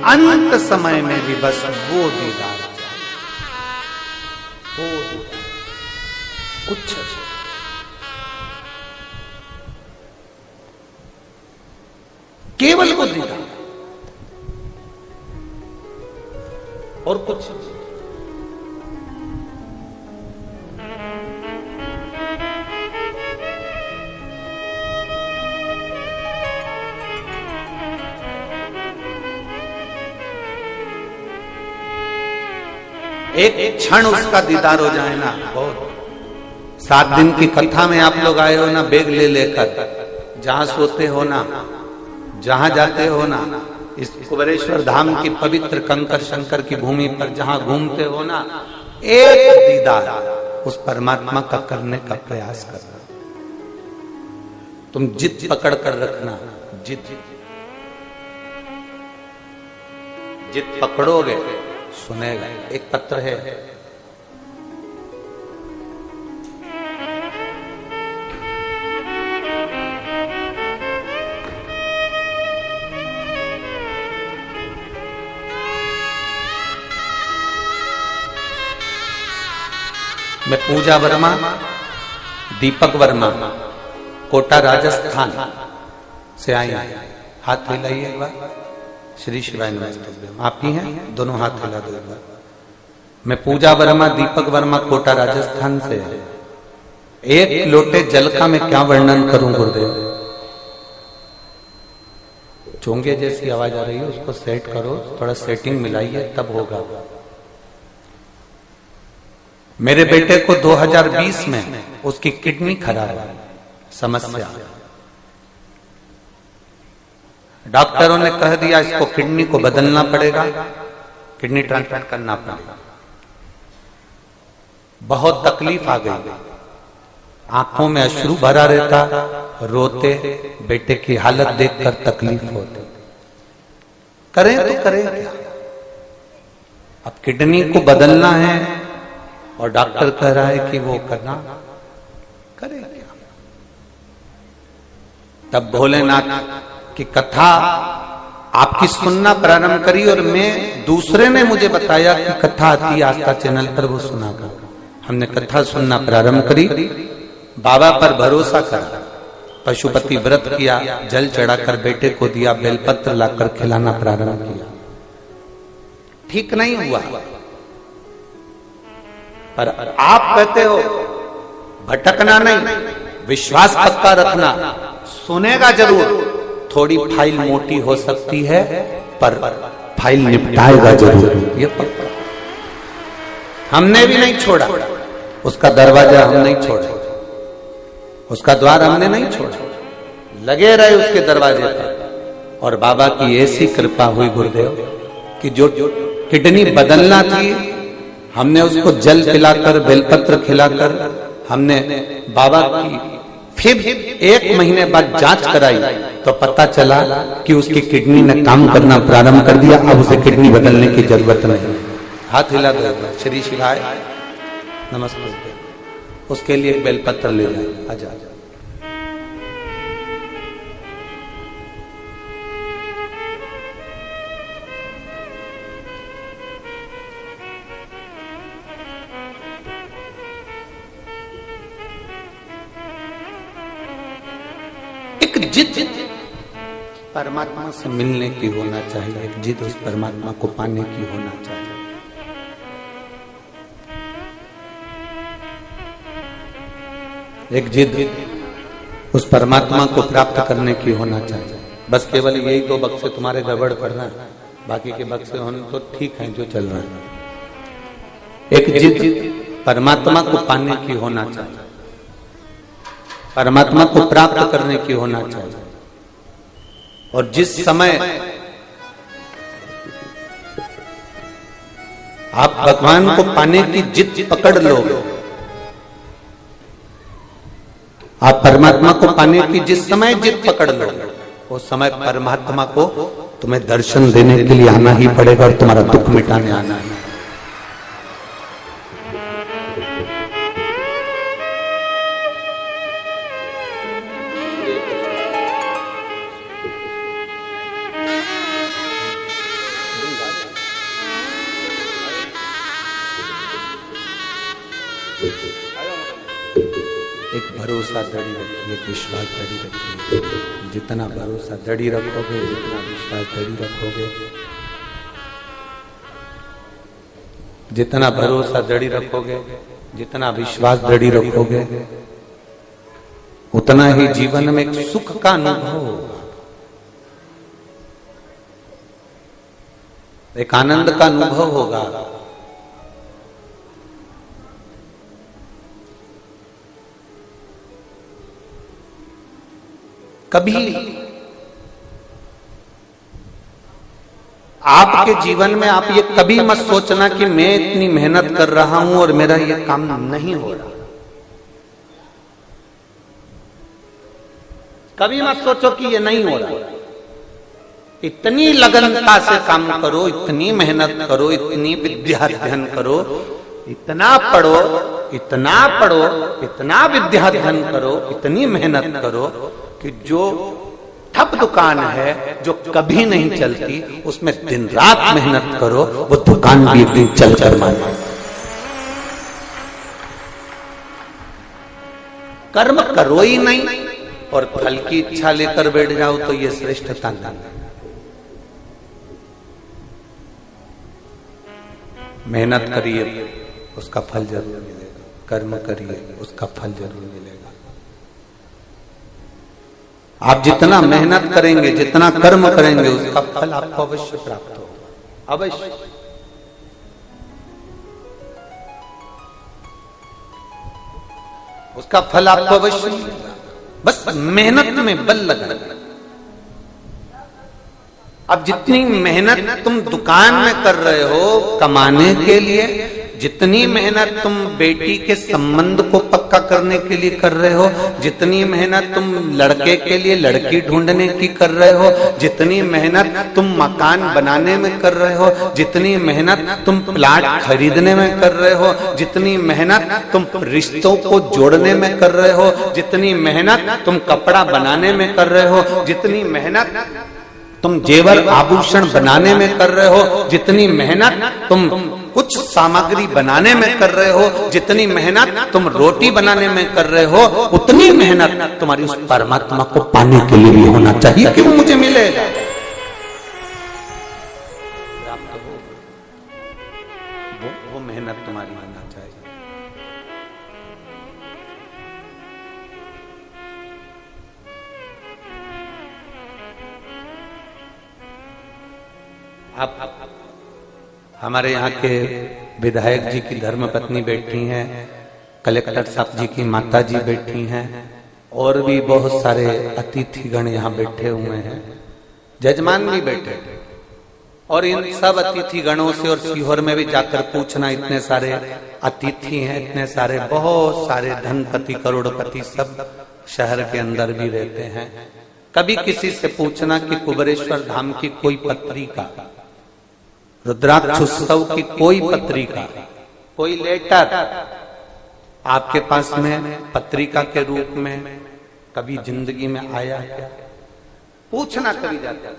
अंत समय में भी बस वो दीदार, वो दीदार, कुछ केवल वो दीदार और कुछ। एक क्षण उसका दीदार हो जाए ना, बहुत। 7 दिन की कथा में आप लोग आए हो ना, बैग ले लेकर, जहां सोते हो ना, जहां जाते हो ना, इस कुबेरेश्वर धाम की पवित्र कंकर शंकर की भूमि पर जहां घूमते हो ना, एक दीदार उस परमात्मा का करने का प्रयास करना। तुम जिद पकड़ कर रखना, जिद पकड़ोगे सुनेगा। एक पत्र है, मैं पूजा वर्मा, दीपक वर्मा, कोटा राजस्थान से आई। हाथ हिलाइए एक बार। श्री शिवाय नमस्ते। आप ही हैं? दोनों हाथ हिला दो एक बार। मैं पूजा वर्मा, दीपक वर्मा, कोटा राजस्थान से। एक लोटे जल का मैं क्या वर्णन करूं गुरुदेव। चोंगे जैसी आवाज आ रही है, उसको सेट करो, थोड़ा सेटिंग मिलाइए, तब होगा। मेरे बेटे को 2020 में उसकी किडनी खराब है, समस्या। डॉक्टरों ने कह दिया इसको किडनी को बदलना पड़ेगा, किडनी ट्रांसप्लांट करना पड़ेगा। बहुत तकलीफ आ गई, आंखों में अश्रु भरा रहता, रोते, बेटे की हालत देखकर तकलीफ होती। करें तो करें क्या? अब किडनी को बदलना है और डॉक्टर कह रहा है कि वो करना, करें क्या? तब भोलेनाथ की कथा आपकी सुनना प्रारंभ करी और मैं, दूसरे ने मुझे बताया कि कथा आती है आस्था चैनल पर, वो सुना कर हमने कथा सुनना प्रारंभ करी। बाबा पर भरोसा करा, पशुपति व्रत किया, जल चढ़ाकर बेटे को दिया, बेलपत्र लाकर खिलाना प्रारंभ किया। ठीक नहीं हुआ, पर आप कहते हो भटकना नहीं, विश्वास पक्का रखना, सुनेगा जरूर। थोड़ी फाइल मोटी हो सकती है पर फाइल निपटाएगा जरूर, ये पक्का। हमने भी नहीं छोड़ा उसका दरवाजा, हम नहीं छोड़ा उसका द्वार, हमने नहीं छोड़ा, लगे रहे उसके दरवाजे पर। और बाबा की ऐसी कृपा हुई गुरुदेव कि जो किडनी बदलना थी, हमने उसको जल पिलाकर, बेलपत्र खिलाकर, हमने बाबा की फिर 1 महीने बाद जांच कराई तो पता चला कि उसकी किडनी ने काम करना प्रारंभ कर दिया। अब उसे किडनी बदलने की जरूरत नहीं। हाथ हिला दो, श्री शिवाय नमस्ते। उसके लिए एक बेलपत्र ले जाए, आजा। जिद परमात्मा से मिलने की होना चाहिए, एक जिद उस परमात्मा को पाने की होना चाहिए। एक जिद उस परमात्मा को प्राप्त करने की होना चाहिए। बस केवल यही दो बक्से तुम्हारे गड़बड़ पड़ना है, बाकी के बक्से होने तो ठीक है जो चल रहा है। एक जिद परमात्मा को पाने की होना चाहिए, परमात्मा को प्राप्त करने की होना चाहिए। और जिस समय आप भगवान को पाने की जिद पकड़ लोगे, आप परमात्मा को पाने की जिस समय जिद पकड़ लोगे, उस समय परमात्मा को तुम्हें दर्शन देने के लिए आना ही पड़ेगा और तुम्हारा दुख मिटाने आना है। एक भरोसा दृढ़ रखिए, एक विश्वास दृढ़ रखिए। जितना भरोसा दृढ़ रखोगे, जितना विश्वास दृढ़ रखोगे, जितना भरोसा दृढ़ रखोगे, जितना विश्वास दृढ़ रखोगे, उतना ही जीवन में एक सुख का अनुभव होगा, एक आनंद का अनुभव होगा। कभी आपके जीवन में आप ये कभी मत सोचना कि मैं इतनी मेहनत कर रहा हूं और मेरा ये काम नहीं हो रहा। कभी मत सोचो कि ये नहीं हो रहा। इतनी लगनता से काम करो, इतनी मेहनत करो, इतनी विद्या अध्ययन करो, इतना पढ़ो, इतना पढ़ो, इतना विद्या अध्ययन करो, इतनी मेहनत करो कि जो ठप दुकान है जो कभी नहीं चलती, उसमें दिन रात मेहनत करो, वो दुकान भी एक दिन चल कर माने। कर्म करो ही नहीं और फल की इच्छा लेकर बैठ जाओ तो ये श्रेष्ठता नहीं। मेहनत करिए, उसका फल जरूर मिलेगा। कर्म करिए, उसका फल जरूर मिलेगा। आप जितना मेहनत करेंगे, जितना कर्म करेंगे, उसका फल आपको अवश्य प्राप्त होगा, अवश्य। उसका फल आपको अवश्य मिलेगा। बस मेहनत में बल लगाना। अब जितनी मेहनत तुम दुकान में कर रहे हो कमाने के लिए, जितनी मेहनत तुम बेटी के संबंध को पक्का करने के लिए कर रहे हो, जितनी मेहनत तुम लड़के के लिए लड़की ढूंढने की कर रहे हो, जितनी मेहनत तुम मकान बनाने में कर रहे हो, जितनी मेहनत तुम प्लाट खरीदने में कर रहे हो, जितनी मेहनत तुम रिश्तों को जोड़ने में कर रहे हो, जितनी मेहनत तुम कपड़ा बनाने में कर रहे हो, जितनी मेहनत तुम जेवर आभूषण बनाने में कर रहे हो, जितनी मेहनत तुम कुछ सामग्री बनाने में कर रहे हो, जितनी मेहनत तुम रोटी बनाने में कर रहे हो, उतनी मेहनत तुम्हारी उस परमात्मा को पाने के लिए भी होना चाहिए कि वो मुझे मिलेगा। वो मेहनत तुम्हारी होना चाहिए। आप हमारे यहाँ के विधायक जी की धर्मपत्नी बैठी हैं, कलेक्टर साहब जी की माता जी बैठी हैं, और भी बहुत सारे अतिथिगण यहाँ बैठे हुए हैं, जजमान भी बैठे। और इन सब अतिथिगणों से और सीहोर में भी जाकर पूछना, इतने सारे अतिथि हैं, इतने सारे बहुत सारे धनपति करोड़पति सब शहर के अंदर भी रहते हैं। कभी किसी से पूछना कि कुबेरेश्वर धाम की कोई पत्रिका, रुद्राक्ष उत्सव की कोई पत्रिका, कोई लेटर आपके पास में पत्रिका के रूप में कभी जिंदगी में आया क्या? पूछना कभी जाता।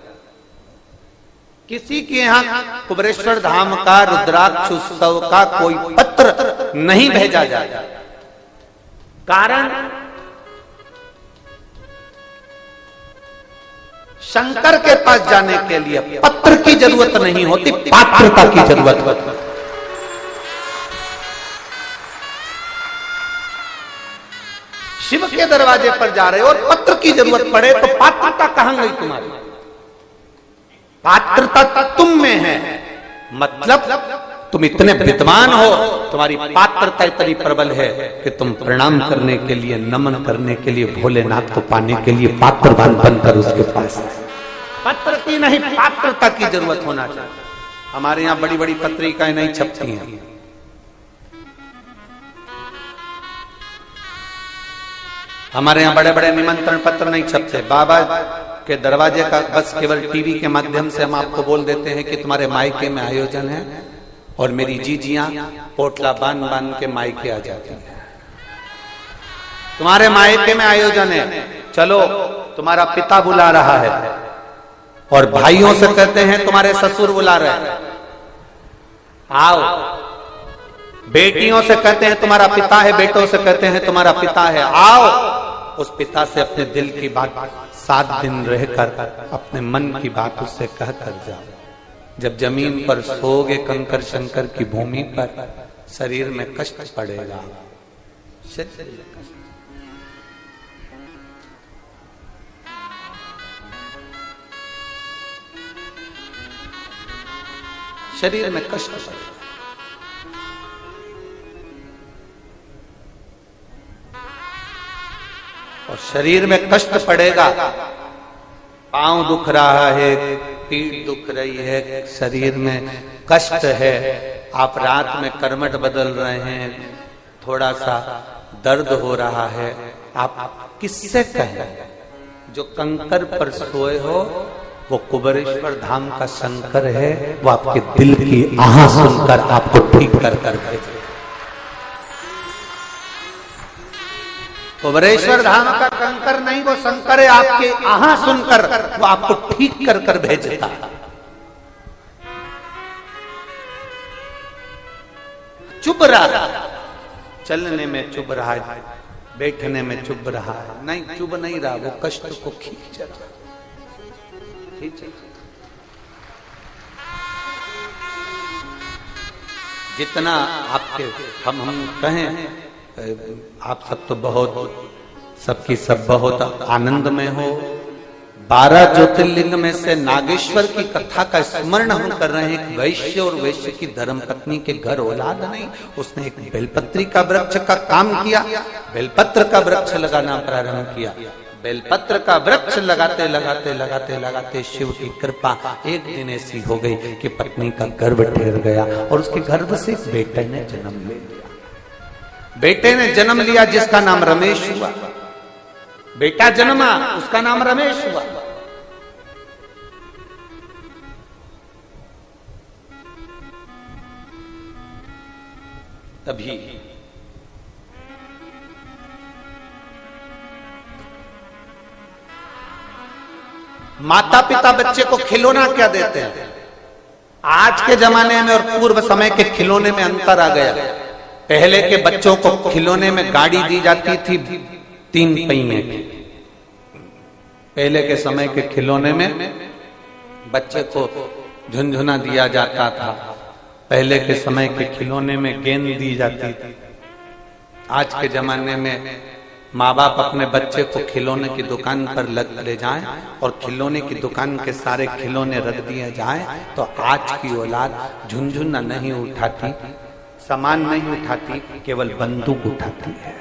किसी के यहाँ कुबेरेश्वर धाम का रुद्राक्ष उत्सव का कोई पत्र नहीं भेजा जाता। कारण शंकर के पास जाने के लिए पत्र की जरूरत नहीं होती, पात्रता की जरूरत होती। शिव के दरवाजे पर जा रहे हो और पत्र की जरूरत पड़े तो पात्रता कहां गई तुम्हारी? पात्रता तुम में है, मतलब तुम इतने विद्वान हो, तुम्हारी पात्रता इतनी प्रबल है कि तुम प्रणाम करने के लिए, नमन करने के लिए, भोलेनाथ को पाने के लिए पात्रवान बनकर उसके पास। पत्र की नहीं, पात्रता की जरूरत होना चाहिए। हमारे यहां बड़ी बड़ी पत्रिकाएं नहीं छपती हैं, हमारे यहाँ बड़े बड़े निमंत्रण पत्र नहीं छपते। बाबा के दरवाजे का बस केवल टीवी के माध्यम से हम आपको बोल देते हैं कि तुम्हारे मायके में आयोजन है, और मेरी जीजियां पोटला बांध बांध के मायके आ जाती हैं। तुम्हारे मायके में आयोजन है, चलो तुम्हारा पिता बुला रहा है, और भाइयों से कहते हैं तुम्हारे ससुर बुला रहे हैं, आओ। बेटियों से कहते हैं तुम्हारा पिता है, बेटों से कहते हैं तुम्हारा पिता है, आओ। उस पिता से अपने दिल की बात 7 दिन रहकर अपने मन की बात उससे कह कर जाओ। जब जमीन पर सोओगे कंकर शंकर की भूमि पर, शरीर में कष्ट पड़ेगा, शरीर में कष्ट पड़ेगा। और शरीर में कष्ट पड़ेगा, पांव दुख रहा है, पीठ दुख रही है, शरीर में कष्ट है, आप रात में करवट बदल रहे हैं, थोड़ा सा दर्द हो रहा है, आप किससे कहें? जो कंकर पर सोए हो वो कुबेरेश्वर धाम का शंकर है, वो आपके दिल की आह सुनकर आपको ठीक कर कर भेजे। कुबेरेश्वर धाम का कंकर नहीं, वो शंकर है, आपके आहा सुनकर वो आपको ठीक कर कर भेजता। चुप रहा, चलने में चुप रहा है, बैठने में चुप रहा है, नहीं चुप नहीं रहा, वो कष्ट को खींच रहा। जितना आपके हम कहें, आप सब तो बहुत, सबकी सब बहुत आनंद में हो। 12 ज्योतिर्लिंग में से नागेश्वर की कथा का स्मरण हम कर रहे हैं। वैश्य और वैश्य की धर्मपत्नी के घर औलाद नहीं, उसने एक बेलपत्री का वृक्ष का काम किया, बेलपत्र का वृक्ष लगाना प्रारंभ किया। बेलपत्र का वृक्ष लगाते लगाते लगाते लगाते शिव की कृपा एक दिन ऐसी हो गई कि पत्नी का गर्भ ठहर गया, और उसके गर्भ से एक बेटे ने जन्म ले लिया। बेटे ने जन्म लिया जिसका नाम रमेश हुआ। बेटा जन्मा, उसका नाम रमेश हुआ। तभी माता पिता बच्चे को खिलौना क्या देते हैं? आज के जमाने में और पूर्व समय के खिलौने में अंतर आ गया। पहले के बच्चों को खिलौने में गाड़ी दी जाती थी 3 पहिए की। पहले के समय के खिलौने में बच्चे को झुनझुना दिया जाता था। पहले के समय के खिलौने में गेंद दी जाती थी। आज के जमाने में माँ बाप अपने बच्चे को खिलौने की दुकान पर ले जाएं और खिलौने की दुकान के सारे खिलौने रख दिए जाएं, तो आज की औलाद झुनझुना नहीं उठाती, सामान नहीं उठाती, केवल बंदूक उठाती है।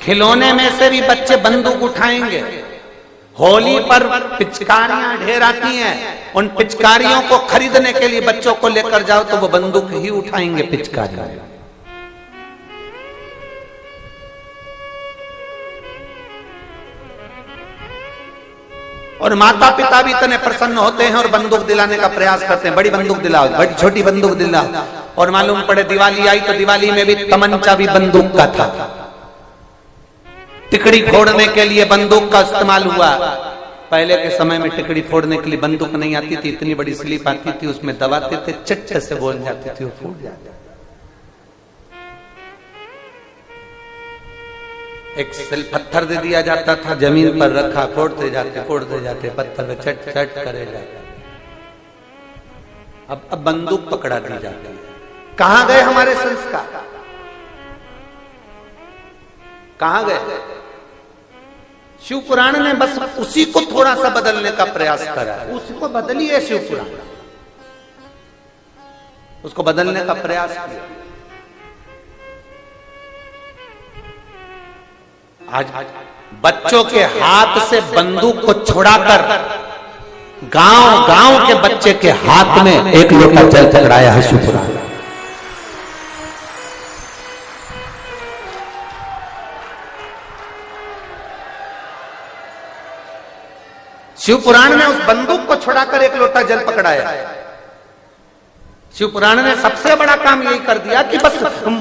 खिलौने में से भी बच्चे बंदूक उठाएंगे। होली पर पिचकारियां ढेर आती हैं, उन पिचकारियों को खरीदने के लिए बच्चों को लेकर जाओ तो वो बंदूक ही उठाएंगे पिचकारियां। और माता पिता भी इतने प्रसन्न होते हैं और बंदूक दिलाने का प्रयास करते हैं। बड़ी बंदूक दिलाओ, बड़ी छोटी बंदूक दिलाओ। और मालूम पड़े दिवाली आई तो दिवाली में भी तमंचा भी बंदूक का था। टिकड़ी फोड़ने के लिए बंदूक का इस्तेमाल हुआ। पहले के समय में टिकड़ी फोड़ने के लिए बंदूक नहीं आती थी, इतनी बड़ी स्लिप आती थी, उसमें दबाते थे, चट्टे से बोल जाती थी, वो फूट जाती। एक सिल पत्थर दे दिया जाता था, जमीन पर रखा, फोड़ते जाते पत्थर पे चट चट करे जाते। अब बंदूक पकड़ा दी जाती है। कहां गए हमारे संस्कार? कहां गए? शिव पुराण ने बस उसी को थोड़ा सा बदलने का प्रयास करा, उसको बदलिए शिव पुराण, उसको बदलने का प्रयास किया। आज बच्चों के हाथ से बंदूक को छुड़ाकर गांव के बच्चे के हाथ में एक लोटा जल चढ़ाया है शिव पुराण। शिव पुराण ने उस बंदूक को छुड़ाकर एक लोटा जल पकड़ाया। शिव पुराण ने सबसे बड़ा काम यही कर दिया कि बस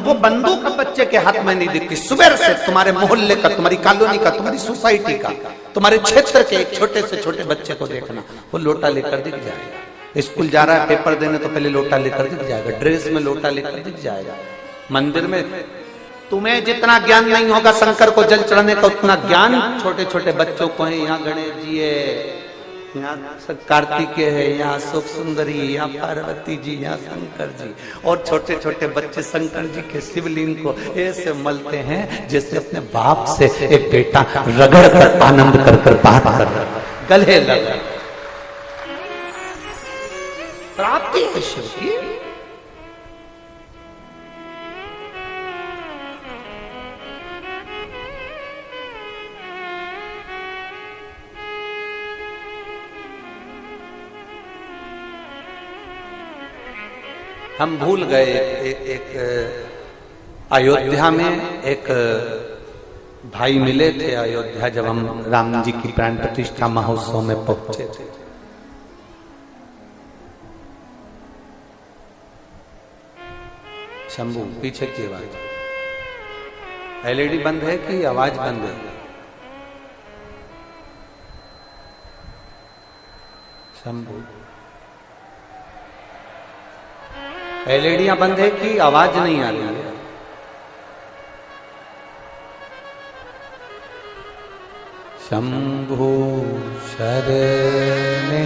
वो बंदूक बच्चे के हाथ में नहीं दिखती। सुबह से तुम्हारे मोहल्ले का, तुम्हारी कॉलोनी का, तुम्हारी सोसाइटी का, तुम्हारे क्षेत्र के एक छोटे से छोटे बच्चे को देखना, वो लोटा लेकर दिख जाएगा। स्कूल जा रहा है पेपर देने तो पहले लोटा लेकर दिख जाएगा, ड्रेस में लोटा लेकर दिख जाएगा। मंदिर में तुम्हें जितना ज्ञान नहीं होगा शंकर को जल चढ़ाने का, उतना ज्ञान छोटे छोटे बच्चों को है। यहाँ गणेश जी है, यहाँ कार्तिकेय है, यहाँ अशोक सुंदरी, यहाँ पार्वती जी, यहाँ शंकर जी, और छोटे छोटे बच्चे शंकर जी के शिवलिंग को ऐसे मलते हैं जैसे अपने बाप से एक बेटा रगड़ कर आनंद कर बात कर गले लगा। प्राप्ति है शिव की। हम भूल गए एक अयोध्या में एक भाई मिले थे अयोध्या, जब हम राम जी की प्राण प्रतिष्ठा महोत्सव में पहुंचे थे। शंभू पीछे की आवाज, एलईडी बंद है कि आवाज बंद है? शंभू एलईडियां बंद है कि आवाज नहीं आ रही है? शंभु शरणे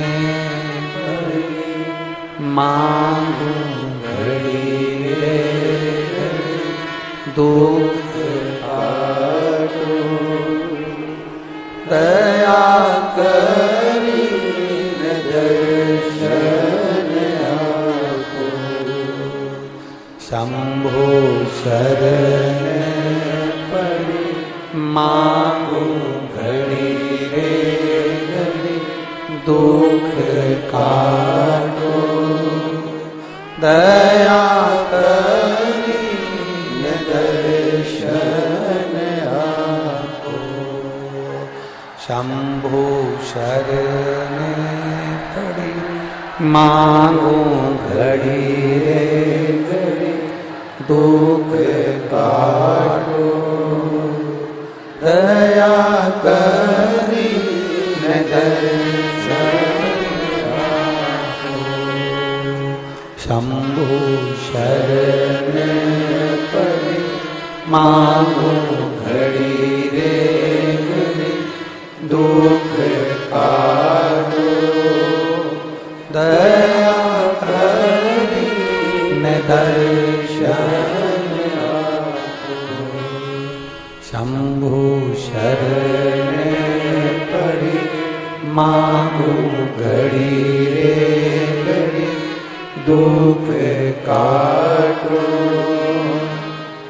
मांगू घड़ी रे दुख काटो दया करी दर्शन शंभो शरण पड़ी मांगो घड़ी रे घड़ी दुख काटो दया करी दर्शन आपो। शंभो शरण पड़ी मांगो घड़ी रे दुख काटो दया करी दर्शन आपो। शंभु शरण पड़ी मांगो घड़ी रे घड़ी दुख काटो दया करी दर्शन आपो। शंभु शरण पड़ी मांगो घड़ी रे घड़ी दुख काटो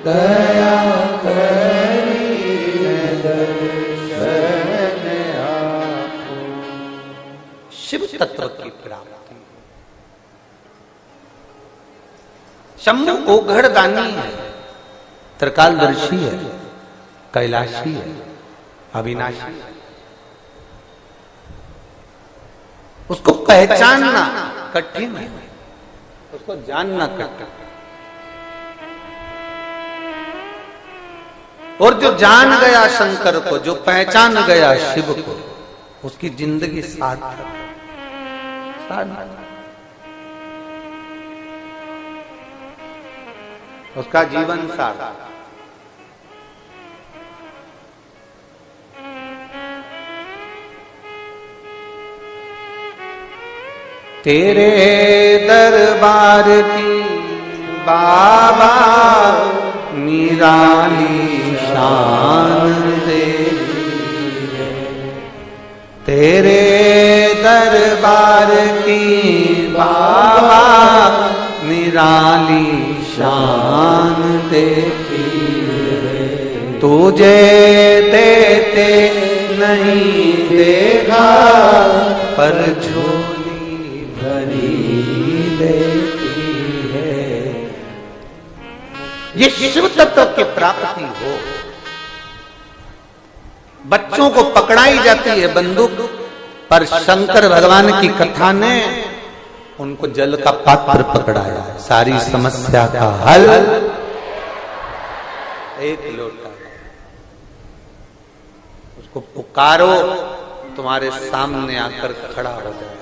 दया करी दर्शन आपो। शिव तत्व की प्राप्ति। शंभु ओघड़ दानी है, त्रिकालदर्शी है, कैलाशी है, अविनाशी है। उसको पहचानना कठिन है, उसको जानना कठिन। और जो जान गया शंकर को, जो पहचान गया शिव को, उसकी जिंदगी सार्थक। उसका जीवन सार्थक। तेरे दरबार की बाबा निराली शान तेरे दरबार की बाबा निराली शान देखी है, तुझे देते नहीं देखा पर झोली भरी देखी है। ये शिव तत्व की प्राप्ति हो। बच्चों को पकड़ाई जाती है बंदूक, पर शंकर भगवान की कथा ने उनको जल का पात्र पकड़ाया। सारी समस्या का हल एक लोटा। उसको पुकारो, तुम्हारे सामने आकर खड़ा हो जाए,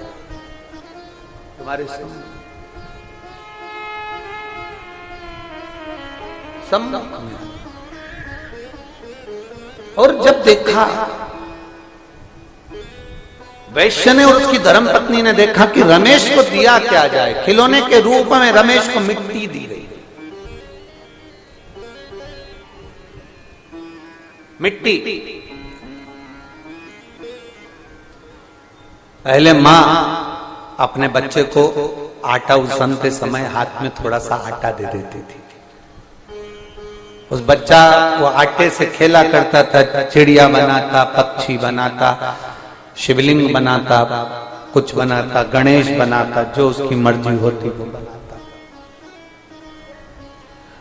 तुम्हारे सामने और जब देखा वैश्य ने और उसकी धर्मपत्नी ने देखा कि रमेश को दिया क्या जाए, खिलौने के रूप में रमेश को मिट्टी दी गई। मिट्टी पहले मां अपने बच्चे को आटा उसनते समय हाथ में थोड़ा सा आटा दे देती थी। उस बच्चा वो आटे से खेला करता था, चिड़िया बनाता, पक्षी बनाता, शिवलिंग बनाता, कुछ बनाता, गणेश बनाता, जो उसकी मर्जी होती वो बनाता।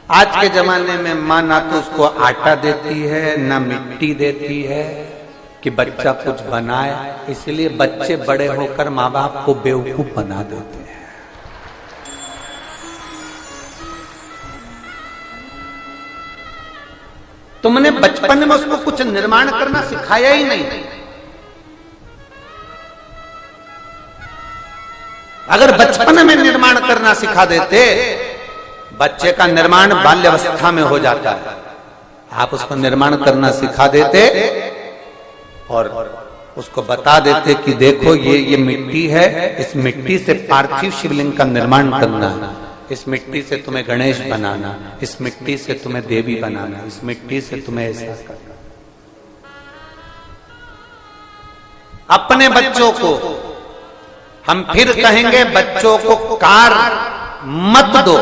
आज के जमाने में मां ना तो उसको आटा देती है ना मिट्टी देती है कि बच्चा कुछ बनाए, इसलिए बच्चे बड़े होकर माँ बाप को बेवकूफ बना देते हैं। तुमने बचपन में उसको कुछ निर्माण करना सिखाया ही नहीं। अगर बचपन में निर्माण करना सिखा देते, बच्चे का निर्माण बाल्यावस्था में हो जाता है। आप उसको निर्माण करना सिखा देते और उसको बता देते कि देखो ये मिट्टी है, इस मिट्टी से पार्थिव शिवलिंग का निर्माण करना है, इस मिट्टी से तुम्हें गणेश बनाना, इस मिट्टी से तुम्हें देवी बनाना, इस मिट्टी से तुम्हें ऐसा करना। अपने बच्चों को हम फिर कहेंगे, बच्चों को कार मत दो,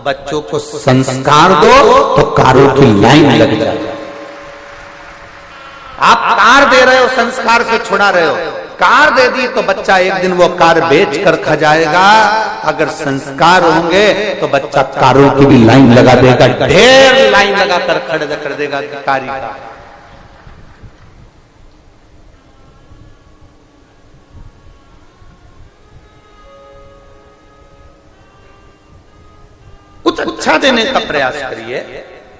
बच्चों को संस्कार दो तो कारों की लाइन लग जाए। आप कार दे रहे हो, संस्कार से छुड़ा रहे हो। कार दे दी तो बच्चा एक दिन वो कार बेच कर खा जाएगा। अगर संस्कार होंगे तो बच्चा कारों की भी लाइन लगा देगा, ढेर लाइन लगाकर खड़ा कर देगा कारी का। कुछ अच्छा देने का प्रयास करिए,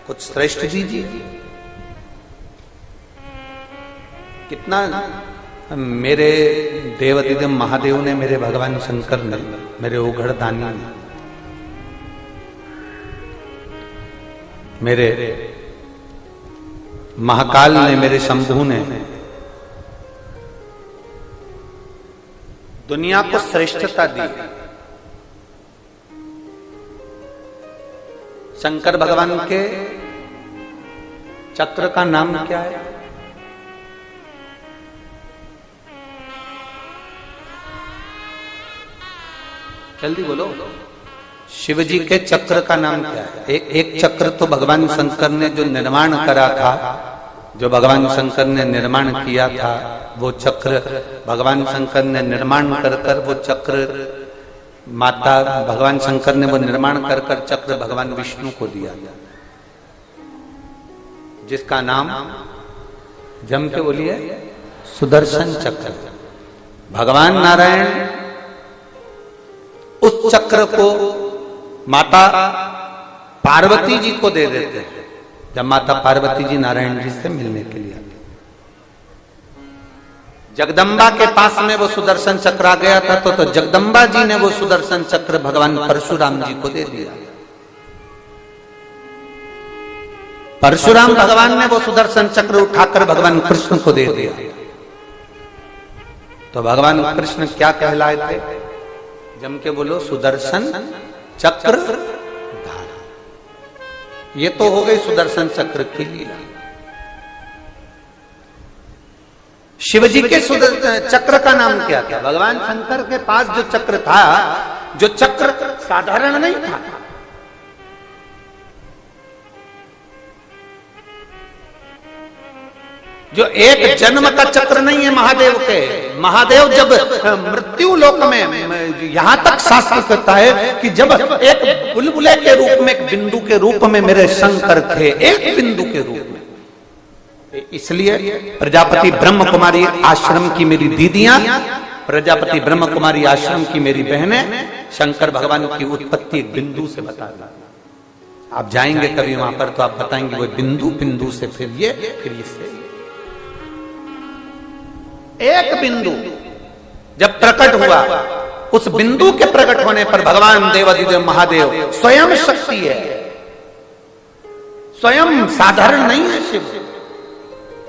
कुछ श्रेष्ठ दीजिए। कितना मेरे देवादिदेव महादेव ने, मेरे भगवान शंकर ने, मेरे उघड़ दानी ने, मेरे महाकाल ने, मेरे शंभू ने दुनिया को श्रेष्ठता दी। शंकर भगवान के चक्र का नाम क्या है? जल्दी बोलो। शिव जी के चक्र का नाम क्या है? एक चक्र तो भगवान शंकर ने जो निर्माण करा था, जो भगवान शंकर ने निर्माण किया था, वो चक्र भगवान शंकर ने निर्माण कर वो चक्र माता भगवान शंकर ने वो निर्माण कर चक्र भगवान विष्णु को दिया, जिसका नाम जम के बोलिए सुदर्शन चक्र। भगवान नारायण उस चक्र को माता पार्वती जी को दे देते हैं, जब माता पार्वती जी नारायण जी से मिलने के लिए आती। जगदम्बा के पास में वो सुदर्शन चक्र आ गया था, तो जगदम्बा जी ने वो सुदर्शन चक्र भगवान परशुराम जी को दे दिया। परशुराम भगवान ने वो सुदर्शन चक्र उठाकर भगवान कृष्ण को दे दिया। तो भगवान कृष्ण क्या कहलाए थे? जम के बोलो सुदर्शन चक्र धारा। ये तो हो गई सुदर्शन चक्र की लीला। शिवजी के चक्र का नाम क्या था? भगवान शंकर के पास जो चक्र था, जो चक्र साधारण नहीं था, जो एक जन्म का चक्र नहीं है महादेव के। महादेव जब मृत्यु लोक में, यहां तक शास्त्र कहता है कि जब एक बुलबुले के रूप में, एक बिंदु के रूप में मेरे शंकर थे, एक बिंदु के रूप में। इसलिए प्रजापति ब्रह्म कुमारी आश्रम की मेरी दीदियां, प्रजापति ब्रह्म कुमारी आश्रम की मेरी बहनें, शंकर भगवान की उत्पत्ति एक बिंदु से बता दी। आप जाएंगे कभी वहां पर तो आप बताएंगे वो बिंदु, बिंदु से फिर ये, फिर इससे। एक बिंदु जब प्रकट हुआ, उस बिंदु के प्रकट होने पर भगवान देवादिदेव महादेव स्वयं शक्ति है, स्वयं साधारण नहीं है शिव।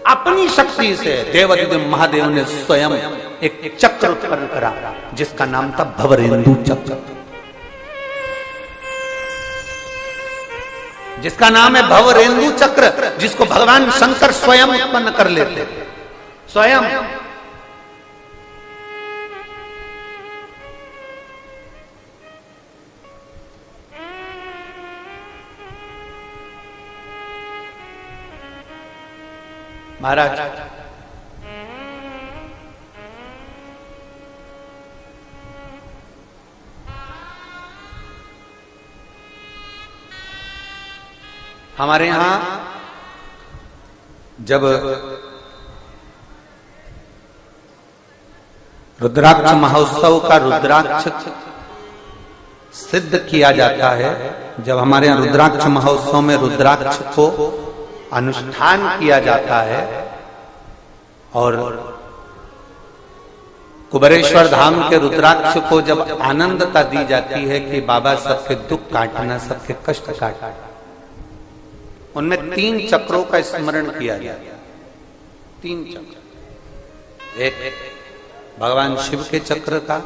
अपनी शक्ति से देवादिदेव महादेव ने स्वयं एक चक्र उत्पन्न करा, जिसका नाम था भवरेंदु चक्र, जिसका नाम है भवरेंदु चक्र, जिसको भगवान शंकर स्वयं उत्पन्न कर लेते, स्वयं। महाराज हमारे यहां जब रुद्राक्ष महोत्सव का रुद्राक्ष सिद्ध किया जाता है, जब हमारे यहां रुद्राक्ष महोत्सव में रुद्राक्ष को अनुष्ठान किया जाता है और कुबेरेश्वर धाम के रुद्राक्ष को जब आनंदता दी जाती है कि बाबा सबके दुख काटना, सबके कष्ट काटना, उनमें 3 चक्रों का स्मरण किया जाता है। 3 चक्र, एक भगवान शिव के चक्र का,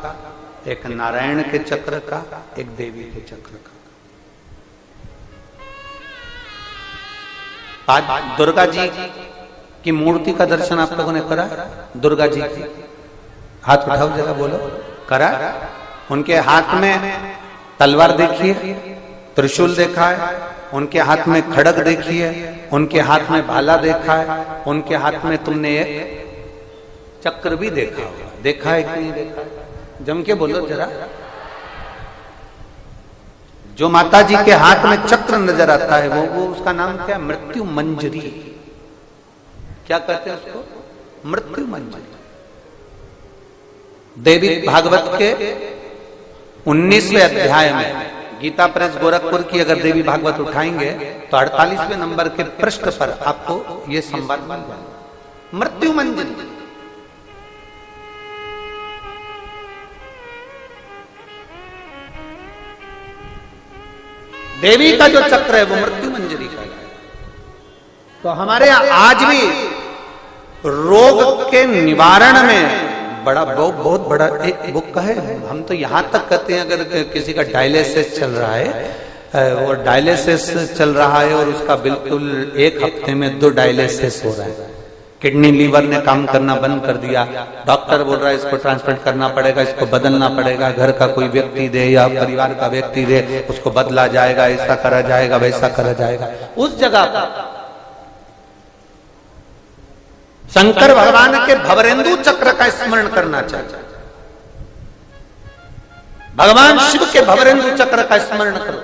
एक नारायण के चक्र का, एक देवी के चक्र का। आज दुर्गा जी की मूर्ति का दर्शन आप लोगों ने करा? दुर्गा जी की हाथ उठाओ जरा, बोलो करा? उनके हाथ में तलवार देखिए, त्रिशूल देखा है, उनके हाथ में खड़ग देखी है, उनके हाथ में भाला देखा है, उनके हाथ में तुमने एक चक्र भी देखा होगा। देखा है कि नहीं देखा? जम के बोलो जरा। जो माता जी के हाथ में चक्र नजर आता है वो उसका नाम क्या? मृत्यु मंजरी। क्या कहते हैं उसको? मृत्यु मंजरी। देवी भागवत के 19वें अध्याय में, गीता प्रेस गोरखपुर की अगर देवी भागवत उठाएंगे तो 48वें नंबर के पृष्ठ पर आपको ये संवाद मिल जाएगा। मृत्यु मंजरी। देवी का जो चक्र है वो मृत्यु मंजरी का है। तो हमारे यहाँ आज भी रोग के निवारण में बहुत बड़ा एक बुक है। हम तो यहाँ तक कहते हैं अगर किसी का डायलिसिस चल रहा है और डायलिसिस चल रहा है और उसका बिल्कुल 1 हफ्ते में 2 डायलिसिस हो रहा है, किडनी लीवर ने काम करना बंद कर दिया, डॉक्टर बोल रहा है इसको ट्रांसप्लांट करना पड़ेगा, इसको बदलना पड़ेगा, घर का कोई व्यक्ति दे या परिवार का व्यक्ति दे, उसको बदला जाएगा, ऐसा करा जाएगा, वैसा करा जाएगा। उस जगह पर शंकर भगवान के भवरेंदु चक्र का स्मरण करना चाहिए। भगवान शिव के भवरेंदु चक्र का स्मरण करो।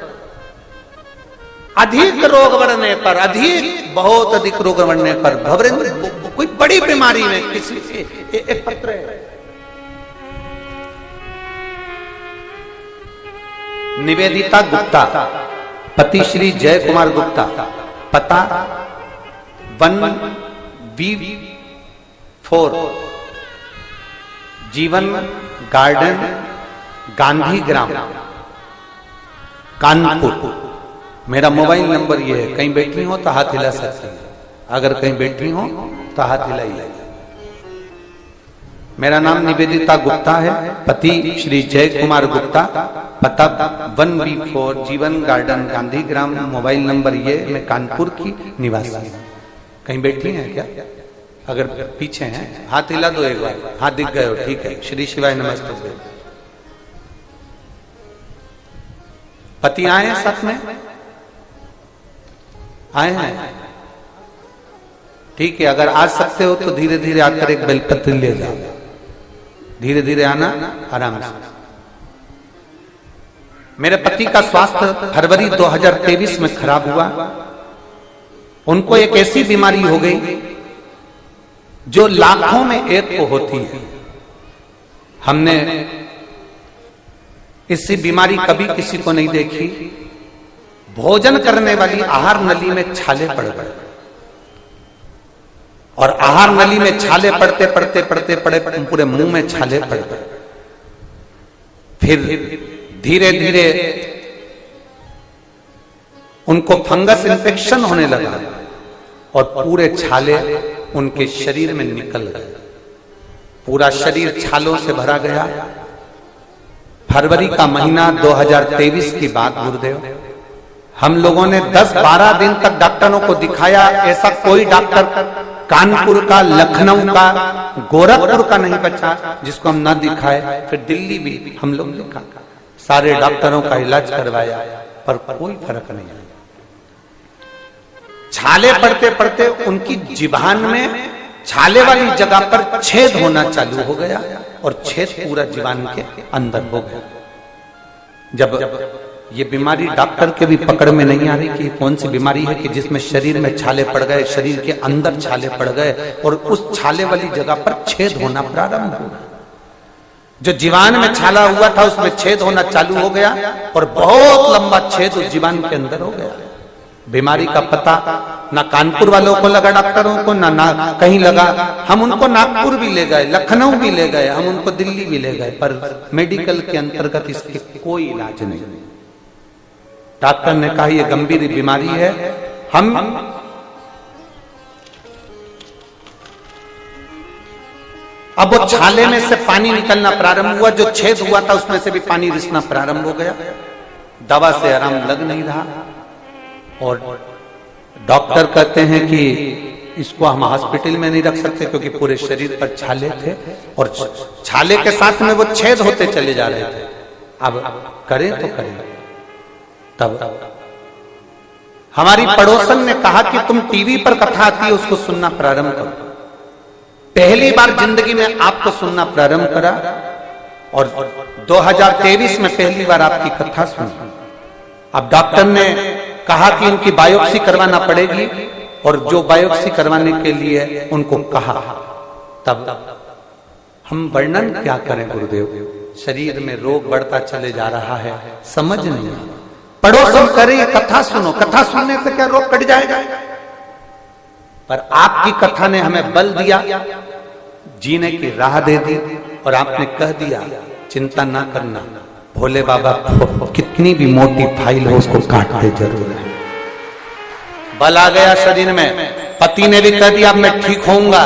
अधिक रोग बढ़ने पर, बहुत अधिक रोग बढ़ने पर भवरेंदु, कोई बड़ी बीमारी में किसी एक पत्र है, निवेदिता गुप्ता, पति श्री जय कुमार गुप्ता, पता 1B4 जीवन गार्डन, गांधी ग्राम, कानपुर। मेरा मोबाइल नंबर ये है, कहीं बैठी हो तो हाथ हिला सकती है, अगर कहीं बैठी हो तो हाथ हिलाइए। मेरा नाम निवेदिता गुप्ता है, पति श्री जय कुमार गुप्ता, पता 1B4 जीवन गार्डन, गांधी ग्राम, मोबाइल नंबर ये, मैं कानपुर की निवासी। कहीं बैठी हैं क्या? अगर पीछे हैं हाथ हिला दो एक बार, हाथ दिख गए हो, ठीक है। श्री शिवाय नमस्ते। पति आए हैं साथ में, आए हैं, ठीक है। अगर आ सकते हो तो धीरे धीरे आकर एक बेलपत्र ले जाओ, धीरे धीरे आना, आराम से। मेरे पति का स्वास्थ्य फरवरी 2023 में खराब हुआ। उनको एक ऐसी बीमारी हो गई जो लाखों में एक को होती है। हमने इससी बीमारी कभी किसी को नहीं देखी। भोजन करने वाली आहार नली में छाले पड़ गए, और आहार नली में छाले पड़ते पड़ते पड़ते पड़े पूरे मुंह में छाले पड़ गए। फिर धीरे धीरे उनको फंगस इन्फेक्शन होने लगा और पूरे छाले उनके शरीर में निकल गए। पूरा शरीर छालों से भरा गया। फरवरी का महीना 2023 की बात गुरुदेव। हम लोगों ने 10-12 दिन तक डॉक्टरों को दिखाया। ऐसा कोई डॉक्टर कानपुर का, लखनऊ का, गोरखपुर का नहीं बचा जिसको हम ना दिखाए। फिर दिल्ली भी हम लोग दिखा, सारे डॉक्टरों का इलाज करवाया, पर कोई फर्क नहीं आया। छाले पड़ते पड़ते उनकी जिभान में छाले वाली जगह पर छेद होना चालू हो गया, और छेद पूरा जीवान के अंदर हो गया। जब ये बीमारी डॉक्टर के भी पकड़ में नहीं आ रही कि कौन सी बीमारी है कि जिसमें शरीर में छाले पड़ गए, शरीर के अंदर छाले पड़ गए, और उस छाले वाली जगह पर छेद होना प्रारंभ हुआ। जो जीवान में छाला हुआ था उसमें छेद होना चालू हो गया, और बहुत लंबा छेद उस जीवान के अंदर हो गया। बीमारी का पता ना कानपुर वालों को लगा, डॉक्टरों को ना कहीं लगा। हम उनको नागपुर भी ले गए, लखनऊ भी ले गए, हम उनको दिल्ली भी ले गए, पर मेडिकल के अंतर्गत इसके कोई इलाज नहीं। डॉक्टर ने कहा यह गंभीर बीमारी है। हम अब वो छाले में से पानी निकलना प्रारंभ हुआ। जो छेद हुआ था उसमें से भी पानी रिसना प्रारंभ हो गया। दवा से आराम लग नहीं रहा, और डॉक्टर कहते हैं कि इसको हम हॉस्पिटल में नहीं रख सकते क्योंकि पूरे शरीर पर छाले थे, और छाले के साथ में वो छेद होते चले जा रहे थे। अब करें तो करें। तब हमारी पड़ोसन ने कहा कि तुम टीवी पर कथा आती है उसको सुनना प्रारंभ करो। पहली बार जिंदगी में आपको सुनना प्रारंभ करा, और 2023 में पहली बार आपकी कथा सुनी। अब डॉक्टर ने कहा कि इनकी बायोप्सी करवाना पड़ेगी, और जो बायोप्सी करवाने के लिए उनको कहा। तब हम वर्णन क्या करें गुरुदेव, शरीर में रोग बढ़ता चले जा रहा है, समझ नहीं आ रहा। पड़ोसन करे कथा सुनो, कथा सुनने से क्या रोग कट जाएगा? पर आपकी कथा ने हमें बल दिया, जीने की राह दे दी, और आपने कह दिया चिंता ना करना, भोले बाबा कितनी भी मोटी फाइल हो उसको काटते जरूर है। बल आ गया शरीर में। पति ने भी कह दिया मैं ठीक होऊंगा,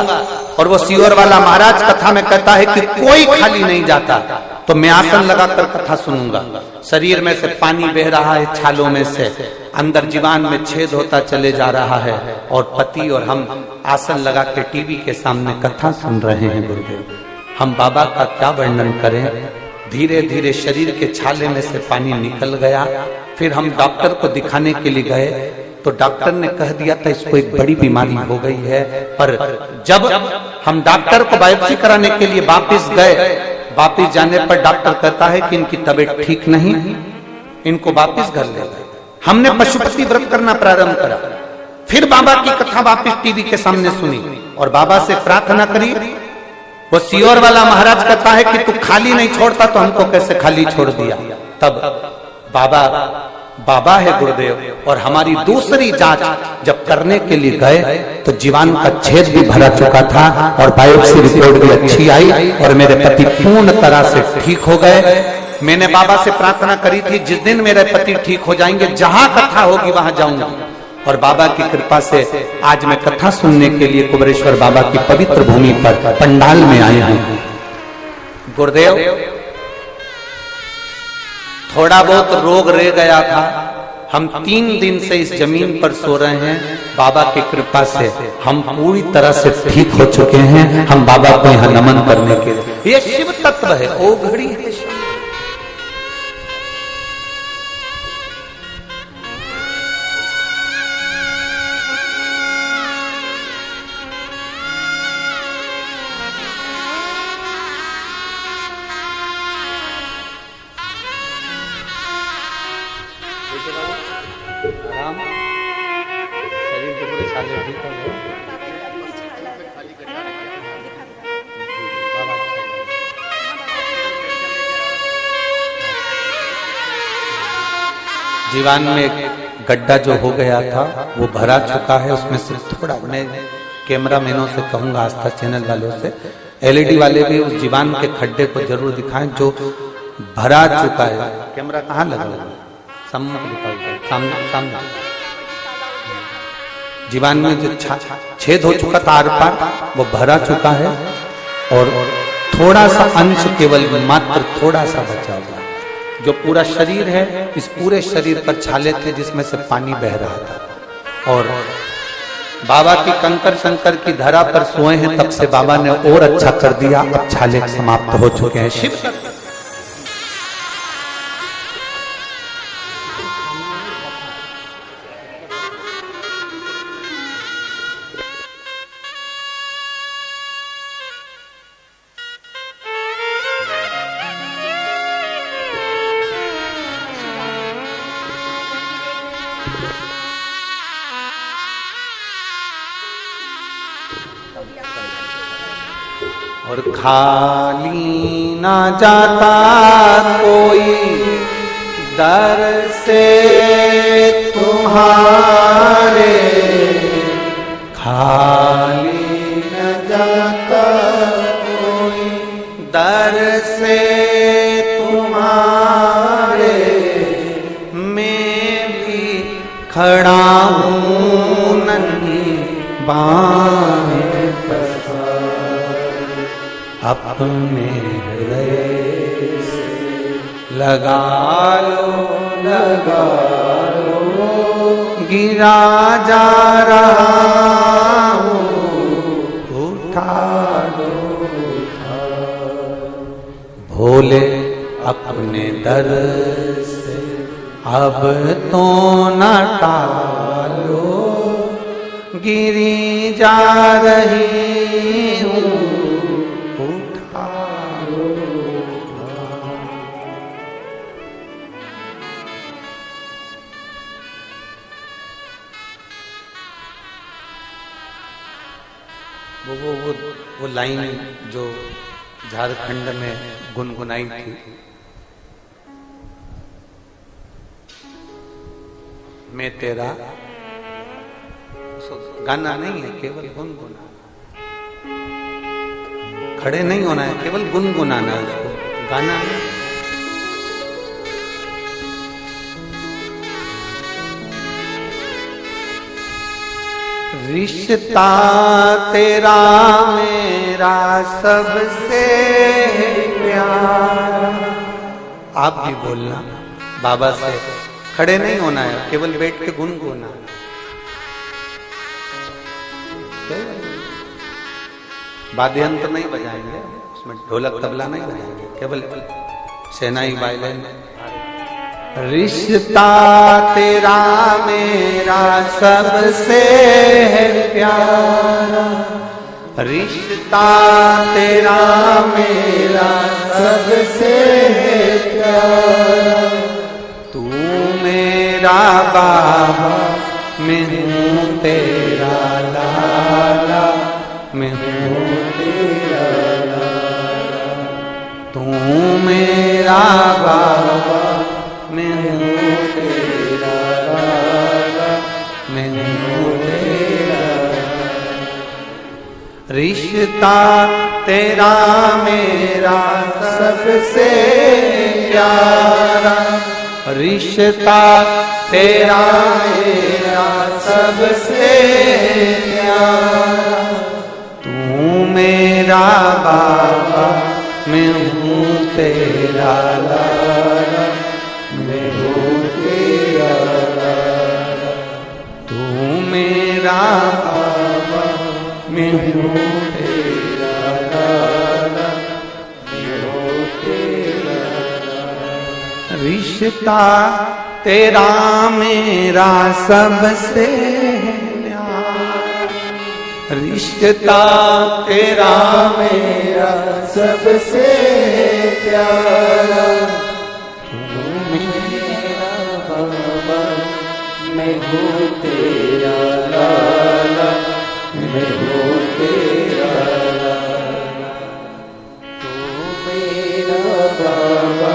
और वो सीवर वाला महाराज कथा में कहता है कि कोई खाली नहीं जाता, तो मैं आसन लगाकर कथा सुनूंगा। शरीर में से पानी बह रहा है, छालों में से अंदर जीवान में छेद होता चले जा रहा है, और पति और हम आसन लगा के टीवी के सामने कथा सुन रहे हैं। गुरुदेव, हम बाबा का क्या वर्णन करें। धीरे धीरे शरीर के छाले में से पानी निकल गया। फिर हम डॉक्टर को दिखाने के लिए गए, तो डॉक्टर ने कह दिया था इसको एक बड़ी बीमारी हो गई है। पर जब हम डॉक्टर को बायोप्सी कराने के लिए वापिस गए, वापिस जाने पर डॉक्टर कहता है कि इनकी तबीयत ठीक नहीं, इनको वापिस घर ले गए। हमने पशुपति व्रत करना प्रारंभ करा। फिर बाबा की कथा वापिस टीवी के सामने सुनी, और बाबा से प्रार्थना करी। वो सीओर वाला महाराज कहता है कि तू खाली नहीं छोड़ता, तो हमको कैसे खाली छोड़ दिया। तब बाबा है गुरुदेव, और हमारी दूसरी जांच जब करने के लिए गए तो जीवान का छेद भी भरा चुका था, और बायोप्सी रिपोर्ट भी अच्छी आई, और मेरे पति पूर्ण तरह से ठीक हो गए। मैंने बाबा से प्रार्थना करी थी जिस दिन मेरे पति ठीक हो जाएंगे, जहां कथा होगी वहां जाऊंगा, और बाबा की कृपा से आज मैं कथा सुनने के लिए कुबेरेश्वर बाबा की पवित्र भूमि पर पंडाल में आया हूं। गुरुदेव, थोड़ा बहुत रोग रह गया था, हम 3 दिन से इस जमीन पर सो रहे हैं। बाबा की कृपा से हम पूरी तरह से ठीक हो चुके हैं। हम बाबा को यहाँ नमन करने के लिए, ये शिव तत्व है, ओ घड़ी है शिव। शरीर के पूरे छाले ठीक हो गए। जीवन में एक गड्ढा जो हो गया था वो भरा चुका है। उसमें से थोड़ा, मैं कैमरा मैनों से कहूंगा, आस्था चैनल वालों से, एलईडी वाले भी उस जीवन के खड्डे को जरूर दिखाएं जो भरा चुका है। कैमरा कहाँ लगा हुआ है? सम्मुख दिखाओ, सामने सामने। जीवन में जो छेद हो चुका था आर पार, वो भरा चुका है और थोड़ा सा अंश, केवल मात्र थोड़ा सा बचा हुआ है। जो पूरा शरीर है, इस पूरे शरीर पर छाले थे जिसमें से पानी बह रहा था। और बाबा की कंकर शंकर की धरा पर सोए हैं, तब से बाबा ने और अच्छा कर दिया। अब छाले समाप्त हो चुके हैं। शिव और खाली ना जाता कोई दर से तुम्हारे, खाली न जाता कोई दर से तुम्हारे, मैं भी खड़ा हूँ नन्ही बाहें अपने हृदय से लगा लो, गिरा जा रहा हूँ, उठा लो, भोले अपने दर से अब तो न टालो, गिरी जा रही हूँ, वो लाइन जो झारखंड में गुनगुनाई थी, मैं तेरा, गाना नहीं है, केवल गुनगुना, खड़े नहीं होना है, केवल गुनगुनाना है उसको, गाना नहीं। रिश्ता तेरा मेरा सबसे प्यारा। आप भी बोलना बाबा से, खड़े नहीं होना है, केवल बैठ के गुनगुना। वाद्य यंत्र नहीं बजाएंगे, उसमें ढोलक तबला नहीं बजाएंगे, केवल शहनाई वायलिन। रिश्ता तेरा मेरा सबसे प्यारा, रिश्ता तेरा मेरा सबसे प्यारा, तू मेरा बाबा, मैं हूँ तेरा लाला, मैं हूँ तेरा लाला, तू मेरा बाबा, मैं हूँ तेरा लाला, मैं हूँ तेरा लाला। रिश्ता तेरा मेरा सबसे प्यारा, रिश्ता तेरा मेरा सबसे प्यारा, तू मेरा बाबा, मैं हूँ तेरा लाला, मैं हूँ तेरा लाला। तू मेरा बाबा, मैं हूँ तेरा लाला, मैं हूँ तेरा लाला। रिश्ता तेरा मेरा सबसे रिश्ता तेरा मेरा सबसे प्यारा, तू मेरा बाबा, मैं हूँ तेरा लाला, मैं हूँ तेरा लाला। तू मेरा बाबा,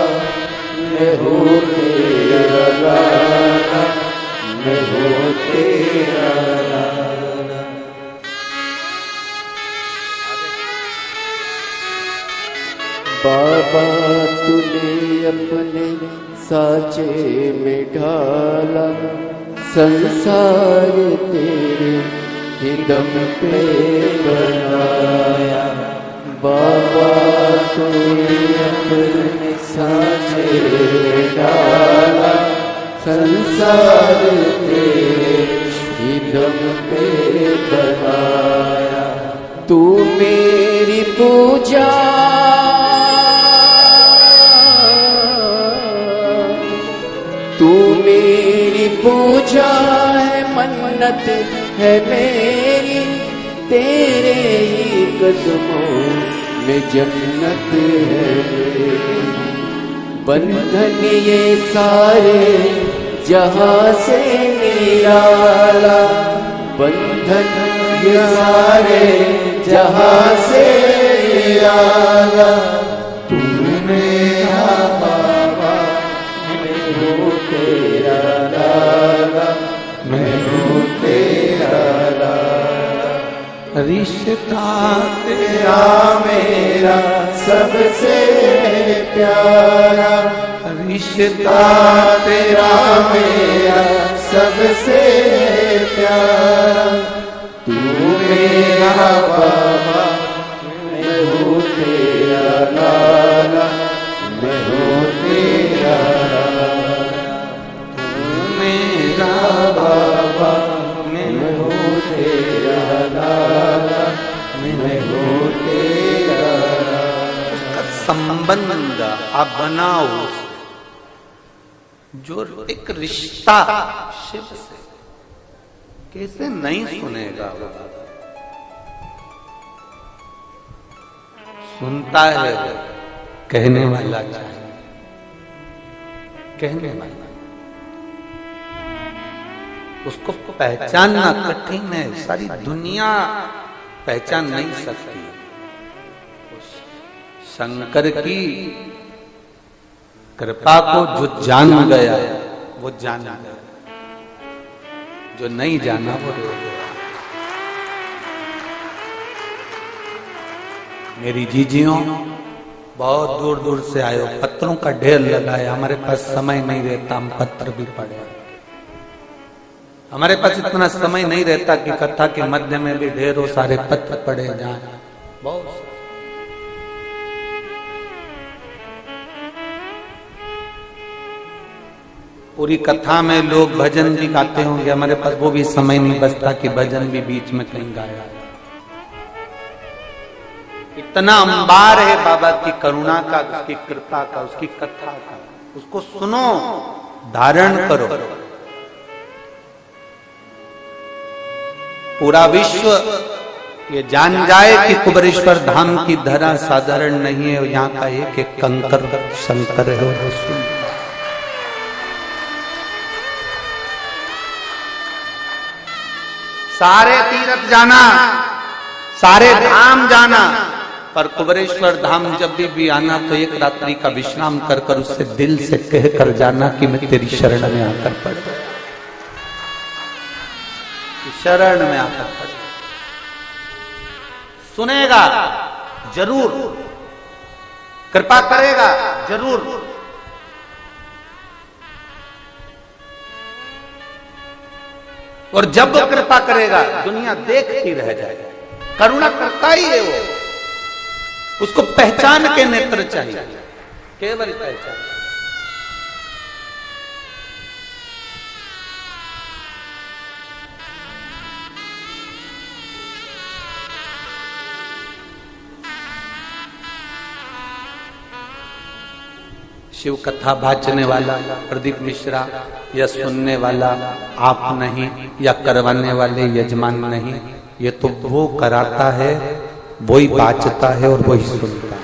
मैं हूँ तेरा लाला, मैं हूँ तेरा लाला। बाबा तूने अपने साचे में ढाला, संसार तेरे ही दम पे बनाया। बाबा तूने अपने साचे में ढाला, संसार तेरे ही दम पे बनाया। तू मेरी पूजा, तू मेरी पूजा है, मन्नत है मेरी, तेरे ही कदमों में जन्नत है मेरी। बंधन ये सारे जहां से निराला, बंधन ये सारे जहां से निराला। तू मेरा बाबा, मैं हूँ तेरा लाला, मैं हूँ तेरा लाला। रिश्ता तेरा मेरा सबसे प्यारा, रिश्ता तेरा मेरा सबसे प्यारा। तू मेरा बाबा, मैं हूँ तेरा लाला, मैं हूँ तेरा लाला। तू मेरा बाबा, मैं हूँ तेरा लाला, मैं हूँ तेरा लाला। संबंध आप बनाओ, जो एक रिश्ता शिव से कैसे नहीं सुनेगा वो? सुनता है वो, कहने वाला चाहिए, कहने वाला। उसको पहचानना कठिन है, सारी दुनिया पहचान नहीं सकती। शंकर की कृपा को जो जान गया वो जान गया, जो नहीं जाना वो रह गया। मेरी जीजियों बहुत दूर दूर से आए हो, पत्रों का ढेर लगा है। हमारे पास समय नहीं रहता, हम पत्र भी पढ़े। हमारे पास इतना समय नहीं रहता कि कथा के मध्य में भी ढेरों सारे पत्र पढ़े जाएं। बहुत पूरी कथा में लोग भजन भी गाते होंगे, हमारे पास वो भी समय नहीं बचता कि भजन भी बीच में कहीं गाया। इतना अंबार है बाबा की करुणा का, उसकी कृपा का, उसकी कथा का। उसको सुनो, धारण करो। पूरा विश्व ये जान जाए कि कुबेरेश्वर धाम की धरा साधारण नहीं है, यहाँ का एक एक कंकर शंकर है। वो सुन, सारे तीर्थ जाना, सारे धाम जाना, पर कुबेरेश्वर धाम जब भी आना तो एक रात्रि का विश्राम कर कर उससे दिल से कह कर जाना कि मैं तेरी शरण में आकर पड़ गया, शरण में आकर पड़ गया। सुनेगा जरूर, कृपा करेगा जरूर। और जब वो कृपा करेगा दुनिया देखती रह जाएगी। करुणा करता ही है वो, उसको पहचान के नेत्र चाहिए, केवल पहचान। शिव कथा वाचने वाला प्रदीप मिश्रा या सुनने वाला आप नहीं, या करवाने वाले यजमान नहीं, ये तो वो कराता है, वही वाचता है और वही सुनता है।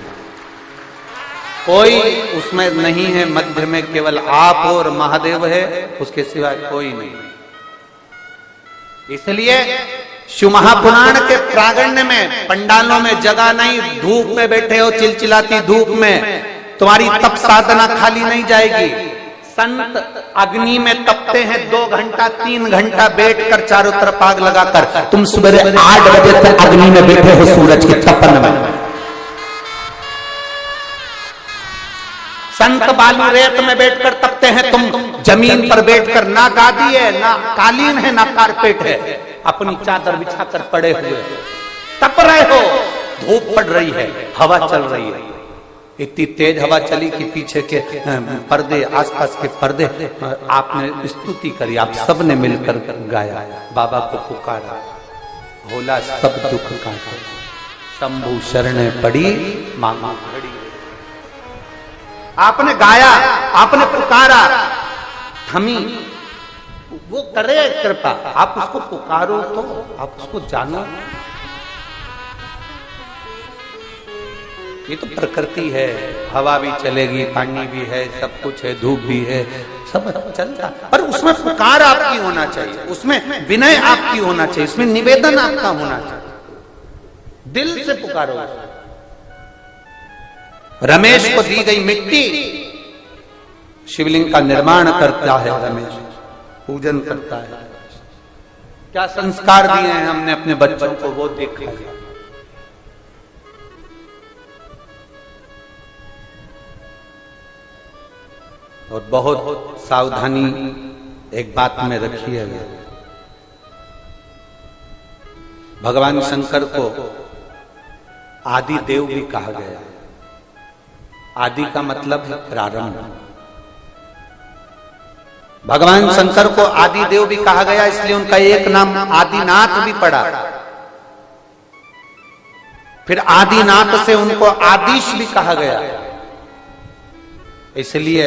कोई उसमें नहीं है, मध्य में केवल आप और महादेव है, उसके सिवाय कोई नहीं। इसलिए शिव महापुराण के प्रागण्य में पंडालों में जगह नहीं, धूप में बैठे हो, चिलचिलाती धूप में तुम्हारी तप साधना खाली नहीं जाएगी। संत अग्नि में तपते हैं 2 घंटा 3 घंटा बैठकर चारों तरफ आग लगाकर। तुम सुबह 8 बजे तक अग्नि में बैठे हो सूरज के तपन में। संत बालू रेत में बैठकर तपते हैं, तुम जमीन पर बैठकर, ना गादी है, ना कालीन है, ना कारपेट है, अपनी चादर बिछाकर पड़े हुए तप रहे हो। धूप पड़ रही है, हवा चल रही है, इतनी तेज हवा चली कि पीछे के पर्दे, आसपास के पर्दे, आपने स्तुति करी, आप सब ने मिलकर गाया, बाबा को पुकारा, भोला सब दुख काटा, शंभु शरण पड़ी मांगा घड़ी। आपने गाया, आपने पुकारा, थमी, वो करे कृपा। आप उसको पुकारो तो आप उसको जानो। ये तो प्रकृति है, हवा भी चलेगी, पानी भी है, सब कुछ है, धूप भी है, सब चलता, पर उसमें पुकार आपकी होना चाहिए, उसमें विनय आपकी होना चाहिए, उसमें निवेदन आपका होना चाहिए, दिल से पुकारो। रमेश को दी गई मिट्टी शिवलिंग का निर्माण करता है, रमेश पूजन करता है। क्या संस्कार दिए हैं हमने अपने बच्चों को, वो देखा है। और बहुत सावधानी एक बात में रखिएगा, भगवान शंकर को आदि देव भी कहा गया। आदि का मतलब है प्रारंभ। भगवान शंकर को आदि देव भी कहा गया, इसलिए उनका एक नाम आदिनाथ भी पड़ा। फिर आदिनाथ से उनको आदिश भी कहा गया। इसलिए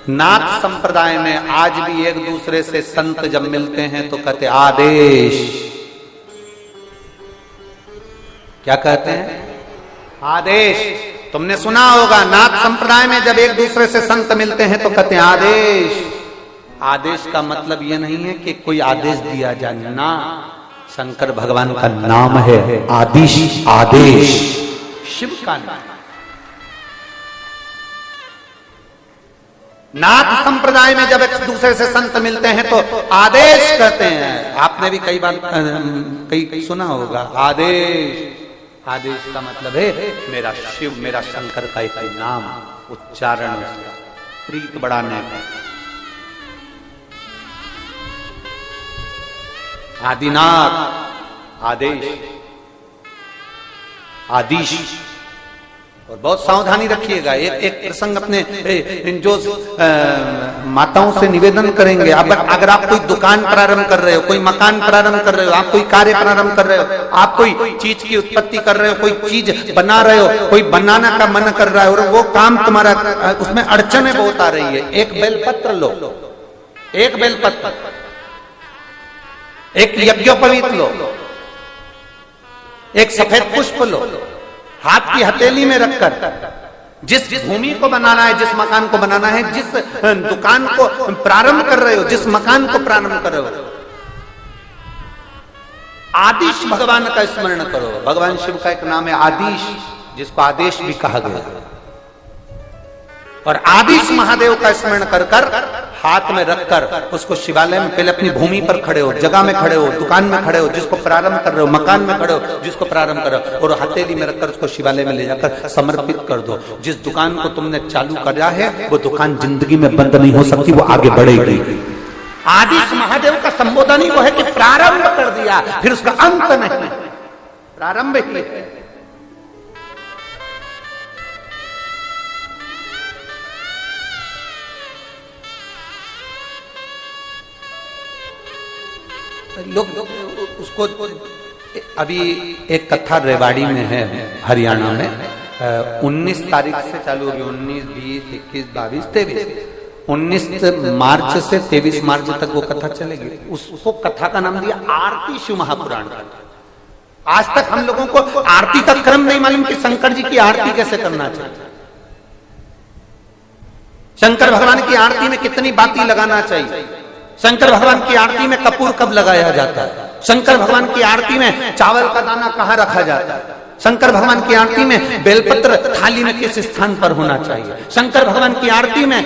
नाथ संप्रदाय में आज भी एक दूसरे से संत जब मिलते हैं तो कहते आदेश। क्या कहते हैं? आदेश। तुमने सुना होगा, नाथ संप्रदाय में जब एक दूसरे से संत मिलते हैं तो कहते हैं आदेश। आदेश का मतलब यह नहीं है कि कोई आदेश दिया जाए, ना, शंकर भगवान का नाम है आदिश, आदेश शिव का नाम। नाथ संप्रदाय में जब एक दूसरे से संत मिलते हैं तो आदेश कहते हैं। आपने भी कई बार कई सुना होगा आदेश। आदेश का मतलब है मेरा शिव, मेरा शंकर का एक नाम, उच्चारण उसका, प्रीत बढ़ाने का। आदिनाथ, आदेश, आदिश। और बहुत सावधानी रखिएगा। एक प्रसंग अपने जो माताओं से निवेदन करेंगे, अगर आप कोई दुकान प्रारंभ कर रहे हो, कोई मकान प्रारंभ कर रहे हो, आप कोई कार्य प्रारंभ कर रहे हो, आप कोई चीज की उत्पत्ति कर रहे हो, कोई चीज बना रहे हो, कोई बनाना का मन कर रहा है और वो काम तुम्हारा, उसमें अड़चने बहुत आ रही है, एक बेलपत्र लो, एक बेलपत्र, एक यज्ञोपवीत लो, एक सफेद पुष्प लो, हाथ की हथेली में रखकर जिस भूमि को बनाना है, जिस मकान को बनाना है, जिस दुकान को प्रारंभ कर रहे हो, जिस मकान को प्रारंभ कर रहे हो, आदिश भगवान का स्मरण करो। भगवान शिव का एक नाम है आदिश, जिसको आदेश भी कहा गया। और आदिश महादेव का स्मरण कर कर हाथ में रखकर उसको शिवालय में, पहले अपनी भूमि पर खड़े हो, जगह में खड़े हो, दुकान में खड़े हो, जिसको प्रारंभ कर रहे हो, मकान में खड़े हो, जिसको प्रारंभ कर रहे हो, और हथेली में रखकर उसको शिवालय में ले जाकर समर्पित कर दो। जिस दुकान को तुमने चालू करा है वो दुकान जिंदगी में बंद नहीं हो सकती, वो आगे बढ़ेगी। आदिश महादेव का संबोधन ही वो है कि प्रारंभ कर दिया, फिर उसका अंत नहीं, प्रारंभ ही है। लोग उसको, अभी एक कथा रेवाड़ी में है, हरियाणा में, 19 तारीख से चालू होगी, 19, 20, 21, 22, 23, 19 मार्च से 23 मार्च तक वो कथा चलेगी। उसको कथा का नाम दिया आरती शिव महापुराण का। आज तक हम लोगों को आरती का क्रम नहीं मालूम कि शंकर जी की आरती कैसे करना चाहिए, शंकर भगवान की आरती में कितनी बाती लगाना चाहिए, शंकर भगवान की आरती में कपूर कब लगाया जाता है, शंकर भगवान की आरती में चावल का दाना कहाँ रखा जाता है, शंकर भगवान की आरती में बेलपत्र थाली में किस स्थान पर होना चाहिए, शंकर भगवान की आरती में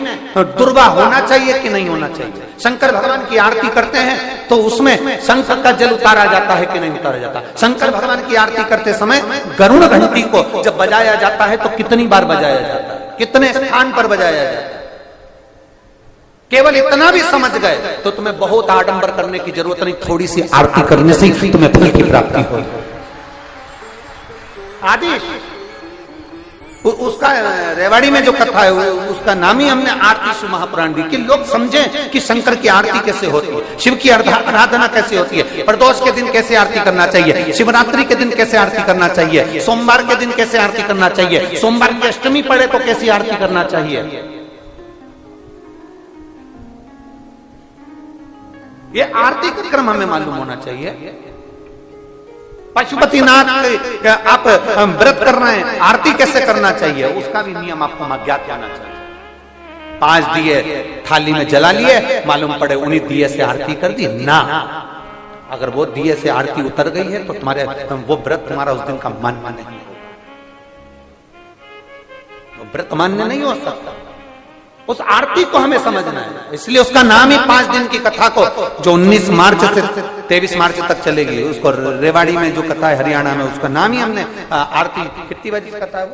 दुर्वा होना चाहिए कि नहीं होना चाहिए, शंकर भगवान की आरती करते हैं तो उसमें शंख का जल उतारा जाता है कि नहीं उतारा जाता, शंकर भगवान की आरती करते समय गरुड़ घंटी को जब बजाया जाता है तो कितनी बार बजाया जाता है, कितने स्थान पर बजाया जाता है। केवल इतना भी समझ गए तो तुम्हें बहुत आडंबर करने की जरूरत नहीं, थोड़ी सी आरती करने से ही तुम्हें फल की प्राप्ति हो। आदेश उसका रेवाड़ी में जो कथा है उसका नाम ही हमने आरती शिव महापुराण दी कि लोग समझें कि शंकर की आरती कैसे होती है, शिव की आराधना कैसे होती है, प्रदोष के दिन कैसे आरती करना चाहिए, शिवरात्रि के दिन कैसे आरती करना चाहिए, सोमवार के दिन कैसे आरती करना चाहिए, सोमवार की अष्टमी पड़े तो कैसे आरती करना चाहिए। ये आरती का क्रम हमें मालूम होना चाहिए। पशुपतिनाथ आप व्रत कर रहे हैं, आरती कैसे करना चाहिए उसका भी नियम आपको ज्ञात होना चाहिए। 5 दिए थाली में जला लिए, मालूम पड़े उन्हीं दिए से आरती कर दी ना, अगर वो दिए से आरती उतर गई है तो तुम्हारे वो व्रत तुम्हारा उस दिन का मान्य नहीं होगा, वो व्रत मान्य नहीं हो सकता। उस आरती को हमें समझना है, इसलिए उसका नाम ही 5 दिन की कथा को जो 19 मार्च से 23 मार्च तक चलेगी, उसको रेवाड़ी में जो कथा है हरियाणा में, उसका नाम ही हमने आरती। कितनी बजे की कथा है?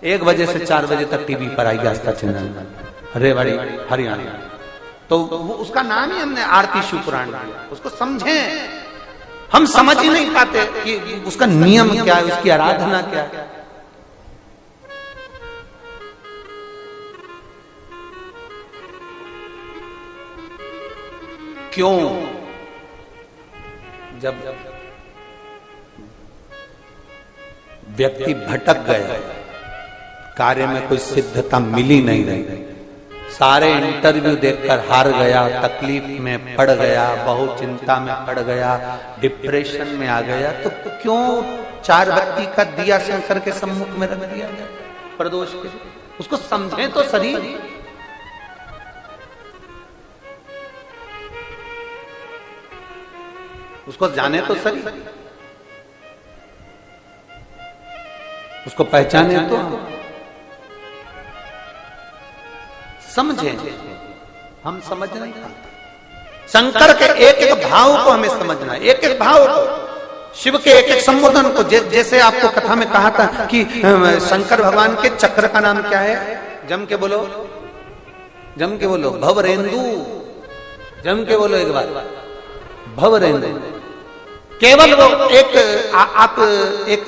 1 बजे से 4 बजे तक टीवी पर आएगी आस्था चैनल में, रेवाड़ी हरियाणा। तो उसका नाम ही हमने आरती शिव पुराण दिया। उसको समझें, हम समझ ही नहीं पाते कि उसका नियम क्या है, उसकी आराधना क्या है। क्यों? जब व्यक्ति भटक गया, कार्य में कोई सिद्धता मिली नहीं रही, सारे इंटरव्यू देखकर हार गया, तकलीफ में पड़ गया, बहुत चिंता में पड़ गया, डिप्रेशन में आ गया, तो क्यों 4 बत्ती का दिया शंकर के सम्मुख में रख दिया गया प्रदोष के? उसको समझें तो सही। उसको जाने तो सही, उसको पहचाने तो समझे। हम समझ नहीं पाते। शंकर के एक एक भाव को हमें समझना है, एक एक भाव को, शिव के एक एक संबोधन को। जैसे आपको कथा में कहा था कि शंकर भगवान के चक्र का नाम क्या है? जम के बोलो, जम के बोलो, भवरेंदु। जम के बोलो एक बार, भवरेंदु। केवल वो आप एक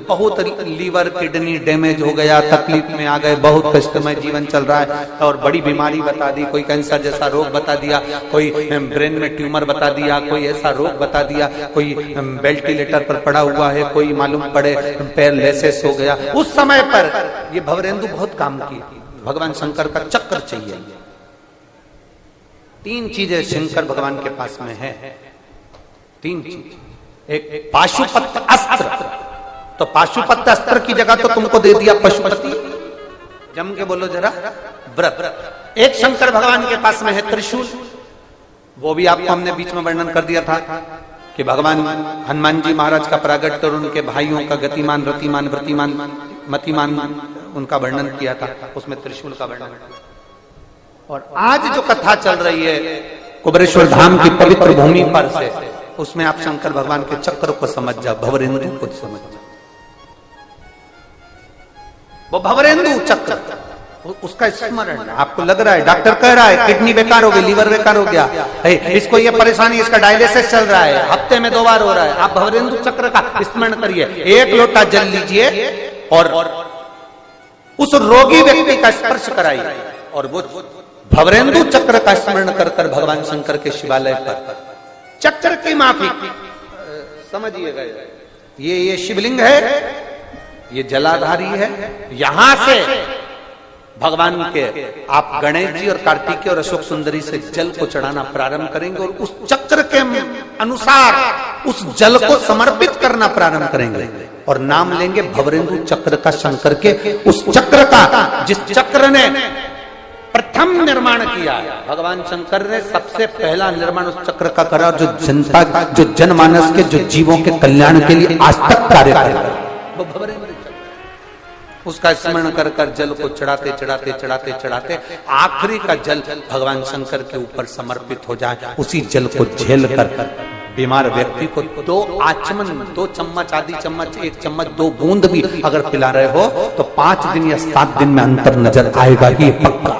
बहुत लीवर किडनी डैमेज हो गया, तकलीफ में आ गए, बहुत कष्टमय जीवन चल रहा है और बड़ी बीमारी बता दी, कोई कैंसर जैसा रोग बता दिया, कोई ब्रेन में ट्यूमर बता दिया, कोई ऐसा रोग बता दिया, कोई वेंटिलेटर पर पड़ा हुआ है, कोई मालूम पड़े पैरालिसिस हो गया। उस समय पर ये भवरेंदु बहुत काम की। भगवान शंकर का चक्र चाहिए। 3 चीजें शंकर भगवान के पास में है, 3 चीज। एक पाशुपत अस्त्र, तो पाशुपत अस्त्र की जगह तो तुमको दे दिया पशुपति। जम के बोलो जरा, व्रत। एक शंकर भगवान के पास में है त्रिशूल, वो भी आपको हमने बीच में वर्णन कर दिया था कि भगवान हनुमान जी महाराज का प्रागट्य और उनके भाइयों का गतिमान, रतिमान, वृतिमान, मतिमान उनका वर्णन किया था, उसमें त्रिशूल का वर्णन। और आज जो कथा चल रही है कुबेरेश्वर धाम की पवित्र भूमि पर से, उसमें आप शंकर भगवान के चक्र को समझ जाओ, भवरेंदु को समझ जाओ। वो भवरेंदु चक्र, उसका स्मरण आपको लग रहा है, डॉक्टर कह रहा है किडनी बेकार हो गई, लीवर बेकार हो गया, इसको ये परेशानी, इसका डायलिसिस चल रहा है, हफ्ते में 2 बार हो रहा है। आप भवरेंदु चक्र का स्मरण करिए, 1 लोटा जल लीजिए और उस रोगी व्यक्ति का स्पर्श कराइए, और वो भवरेंदु चक्र का स्मरण कर भगवान शंकर के शिवालय पर चक्र की माफी समझिएगा। ये शिवलिंग है, ये जलाधारी है। यहां से भगवान के आप गणेश जी और कार्तिकेय और अशोक सुंदरी से जल को चढ़ाना प्रारंभ करेंगे और उस चक्र के अनुसार उस जल को समर्पित करना प्रारंभ करेंगे और नाम लेंगे भवरेंदु चक्र का शंकर के, उस चक्र का जिस चक्र ने प्रथम निर्माण किया। भगवान शंकर ने सबसे पहला निर्माण उस चक्र का करा, जो जनता, जो जनमानस के, जो जीवों के कल्याण के लिए आज तक कार्य कर रहा है, वो भवरेंद्र चक्र। उसका स्मरण कर कर जल को चढ़ाते चढ़ाते चढ़ाते चढ़ाते आखिरी का जल भगवान शंकर के ऊपर समर्पित हो जाए। उसी जल को झेल कर बीमार व्यक्ति को 2 आचमन, 2 चम्मच, आधी चम्मच, 1 चम्मच, 2 बूंद भी अगर पिला रहे हो तो 5 दिन या 7 दिन में अंतर नजर आएगा, ये पक्का।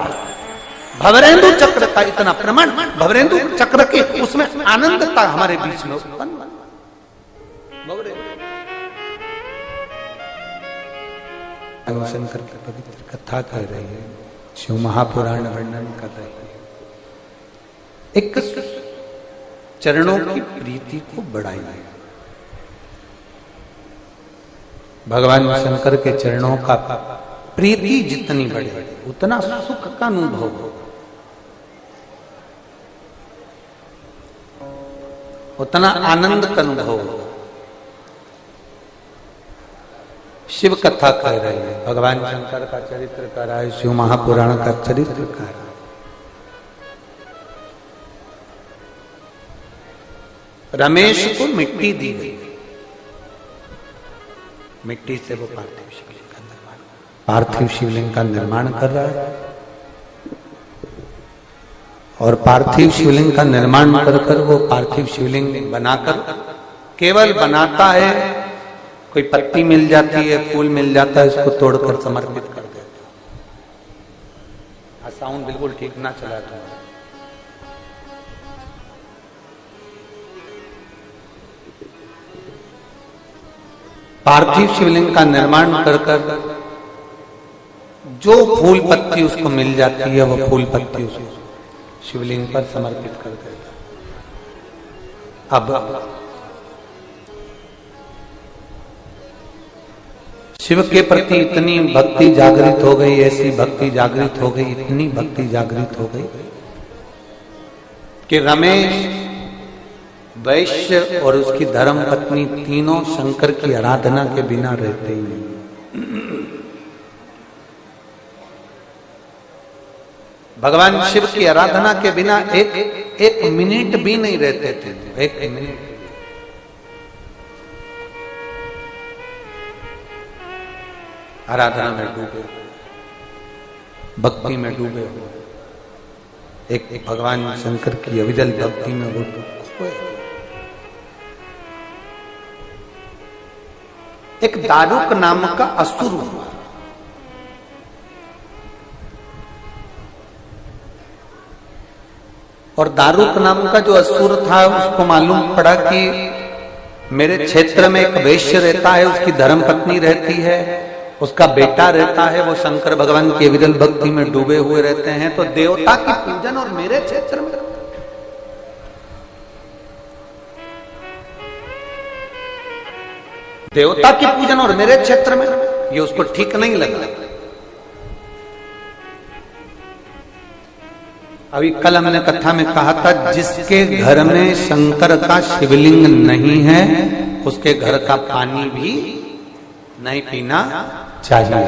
भवरेंदु चक्र का इतना प्रमाण, भवरेंदु चक्र के उसमें आनंदता हमारे बीच में उत्पन्न। शंकर की पवित्र कथा कह रही है, शिव महापुराण वर्णन कर रही है, एक चरणों की प्रीति को बढ़ाइए। भगवान शंकर के चरणों का प्रीति जितनी बढ़े उतना सुख का अनुभव हो, उतना आनंद का अनुभव हो। शिव कथा कह रही है, भगवान शंकर का चरित्र कर रहा है, शिव महापुराण का चरित्र कर रहा है। रमेश को मिट्टी दी गई, मिट्टी से वो पार्थिव शिवलिंग का निर्माण कर रहा है और पार्थिव शिवलिंग का निर्माण कर कर वो पार्थिव शिवलिंग बनाकर केवल बनाता है, कोई पत्ती मिल जाती है, फूल मिल जाता है, इसको तोड़कर समर्पित कर देता है। साउंड बिल्कुल ठीक ना चला था। पार्थिव शिवलिंग का निर्माण कर कर जो फूल पत्ती उसको मिल जाती है, वो फूल पत्ती उसको शिवलिंग पर समर्पित कर देता। अब शिव के प्रति इतनी भक्ति जागृत हो गई, ऐसी भक्ति जागृत हो गई, इतनी भक्ति जागृत हो गई कि रमेश, वैश्य और उसकी धर्म पत्नी तीनों शंकर की आराधना के बिना रहते ही नहीं। भगवान शिव की आराधना के बिना एक मिनट भी नहीं रहते थे, एक मिनट। आराधना में डूबे, भक्ति में डूबे हो, एक भगवान शंकर की अविचल भक्ति में वो खोए। एक दारुक नाम का असुर हुआ, और दारुक नाम का जो असुर था उसको मालूम पड़ा कि मेरे क्षेत्र में एक वैश्य रहता है, उसकी धर्मपत्नी रहती है, उसका बेटा रहता है, वो शंकर भगवान की विरल भक्ति में डूबे हुए रहते हैं, तो देवता की पूजन और मेरे क्षेत्र में देवता की पूजन और मेरे क्षेत्र में, ये उसको ठीक नहीं लगा। अभी कल हमने कथा में कहा था, जिसके घर में शंकर का शिवलिंग नहीं है उसके घर का पानी भी नहीं पीना चाहिए।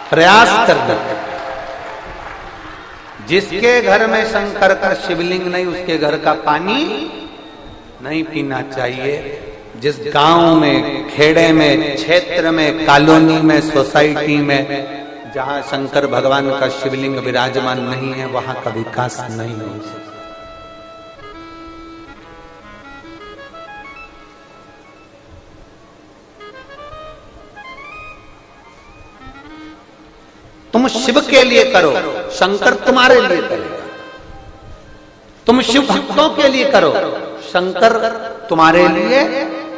प्रयास करना, जिसके घर में शंकर का शिवलिंग नहीं उसके घर का पानी नहीं पीना चाहिए। जिस गांव में, खेड़े में, क्षेत्र में, कॉलोनी में, सोसाइटी में जहां शंकर भगवान का शिवलिंग विराजमान नहीं है, वहां का विकास नहीं हो सकता। तुम शिव के लिए करो, शंकर तुम्हारे लिए करेगा। तुम शिव भक्तों के लिए करो, शंकर तुम्हारे लिए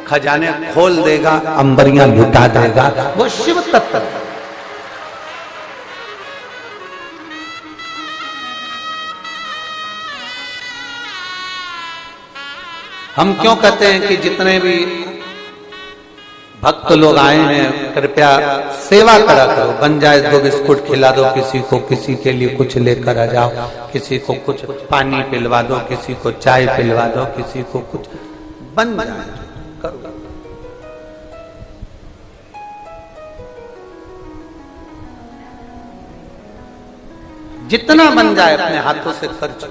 खजाने खोल देगा, अंबरियां लुटा देगा। वो शिव तत्व है। हम क्यों कहते हैं कि जितने भी भक्त लोग आए हैं, कृपया सेवा करा करो, बन जाए 2 बिस्कुट खिला दो किसी को, किसी के लिए कुछ लेकर आ जाओ, किसी को कुछ पानी पिलवा दो, किसी को चाय पिलवा दो, किसी को कुछ बन जाए करो। जितना बन जाए अपने हाथों से खर्च।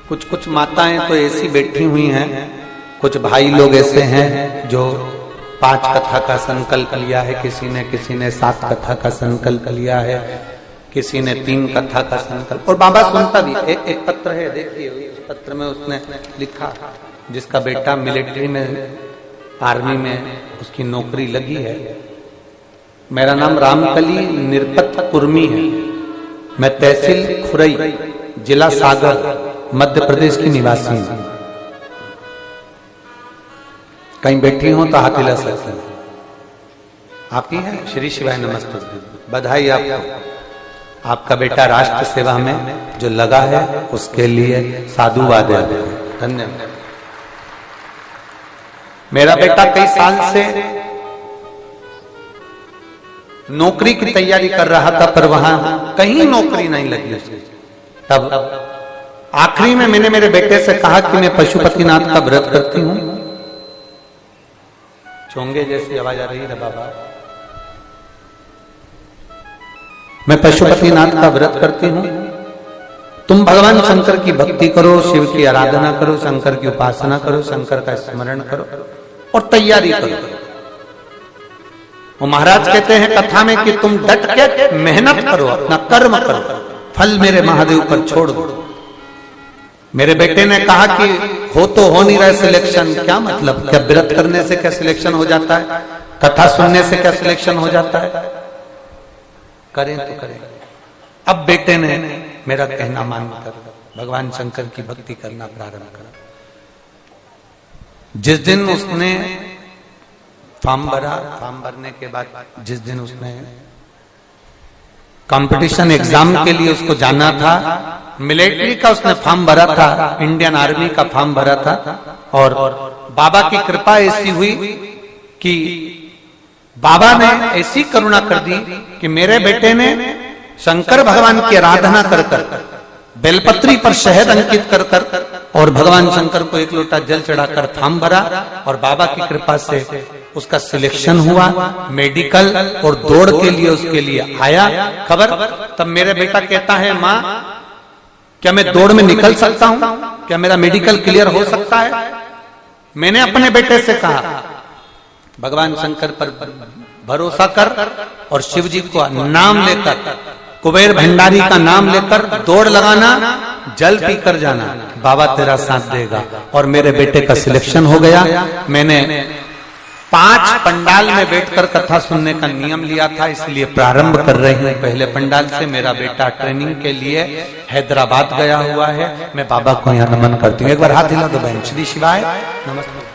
कुछ कुछ माताएं तो ऐसी बैठी हुई हैं, कुछ भाई लोग ऐसे हैं जो 5 कथा का संकल्प लिया है, किसी ने 7 कथा का संकल्प लिया है, किसी ने 3 कथा का संकल्प। और बाबा सुनता भी। एक पत्र है, देखिए उस पत्र में उसने लिखा, जिसका बेटा मिलिट्री में, आर्मी में उसकी नौकरी लगी है। मेरा नाम रामकली निरपत कुर्मी है, मैं तहसील खुरई, जिला सागर, मध्य प्रदेश की निवासी हूं। कहीं बैठी हो तो हाथ हिला सकते हैं। आप ही हैं? श्री शिवाय नमस्ते, बधाई आपको। आपका बेटा राष्ट्र सेवा में जो लगा है उसके लिए साधुवाद है, धन्यवाद। मेरा बेटा कई साल से नौकरी की तैयारी कर रहा था, पर वहां कहीं नौकरी नहीं लगी उसकी। तब आखिरी में मैंने मेरे बेटे से कहा कि मैं पशुपतिनाथ का व्रत करती हूं। चोंगे जैसी आवाज आ रही है बाबा। मैं पशुपतिनाथ का व्रत करती हूं, तुम भगवान शंकर की भक्ति करो, शिव की आराधना करो, शंकर की उपासना करो, शंकर का स्मरण करो और तैयारी करो। वो महाराज कहते हैं कथा में कि तुम डट के मेहनत करो, अपना कर्म करो, फल मेरे महादेव पर छोड़ दो। मेरे बेटे ने कहा कि हो तो हो नहीं रहा सिलेक्शन, क्या मतलब? क्या व्रत करने से क्या सिलेक्शन हो जाता है? कथा सुनने से क्या सिलेक्शन हो जाता है? करें तो करें। अब बेटे ने मेरा कहना मानकर भगवान शंकर की भक्ति करना प्रारंभ करा। जिस दिन उसने फॉर्म भरा, फॉर्म भरने के बाद जिस दिन उसने कंपटीशन एग्जाम के लिए उसको जाना था, मिलिट्री का उसने फॉर्म भरा था, इंडियन आर्मी का फॉर्म भरा था। और बाबा की कृपा ऐसी हुई कि बाबा ने ऐसी करुणा कर दी कि मेरे बेटे ने शंकर भगवान की आराधना कर कर, बेलपत्री पर शहद अंकित कर कर और भगवान शंकर को 1 लोटा जल चढ़ाकर फॉर्म भरा। और बाबा की कृपा से उसका सिलेक्शन हुआ, मेडिकल और दौड़ के लिए उसके लिए आया खबर। तब मेरा बेटा कहता है, माँ क्या मैं दौड़ में निकल सकता हूं? क्या मेरा मेडिकल क्लियर हो सकता है? मैंने अपने बेटे से कहा भगवान शंकर पर भरोसा कर और शिव जी को नाम लेकर, कुबेर भंडारी का नाम लेकर दौड़ लगाना, जल पीकर जाना, बाबा तेरा साथ देगा। और मेरे बेटे का सिलेक्शन हो गया। मैंने 5 पंडाल में बैठकर कथा सुनने का नियम लिया था, इसलिए प्रारंभ कर रही हूं पहले पंडाल से। मेरा बेटा ट्रेनिंग के लिए हैदराबाद गया हुआ है। मैं बाबा को यहाँ नमन करती हूँ। एक बार हाथ हिला दो बहन। श्री शिवाय नमस्ते।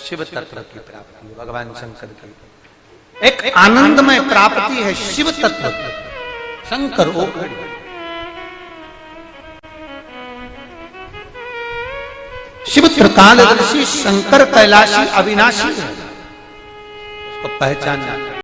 शिव तत्व की प्राप्ति, भगवान शंकर की एक आनंदमय प्राप्ति है। शिव तत्व, शंकर ओघड़ी, शिव त्रिकालदर्शी, शंकर कैलाशी, अविनाशी है, उसको पहचान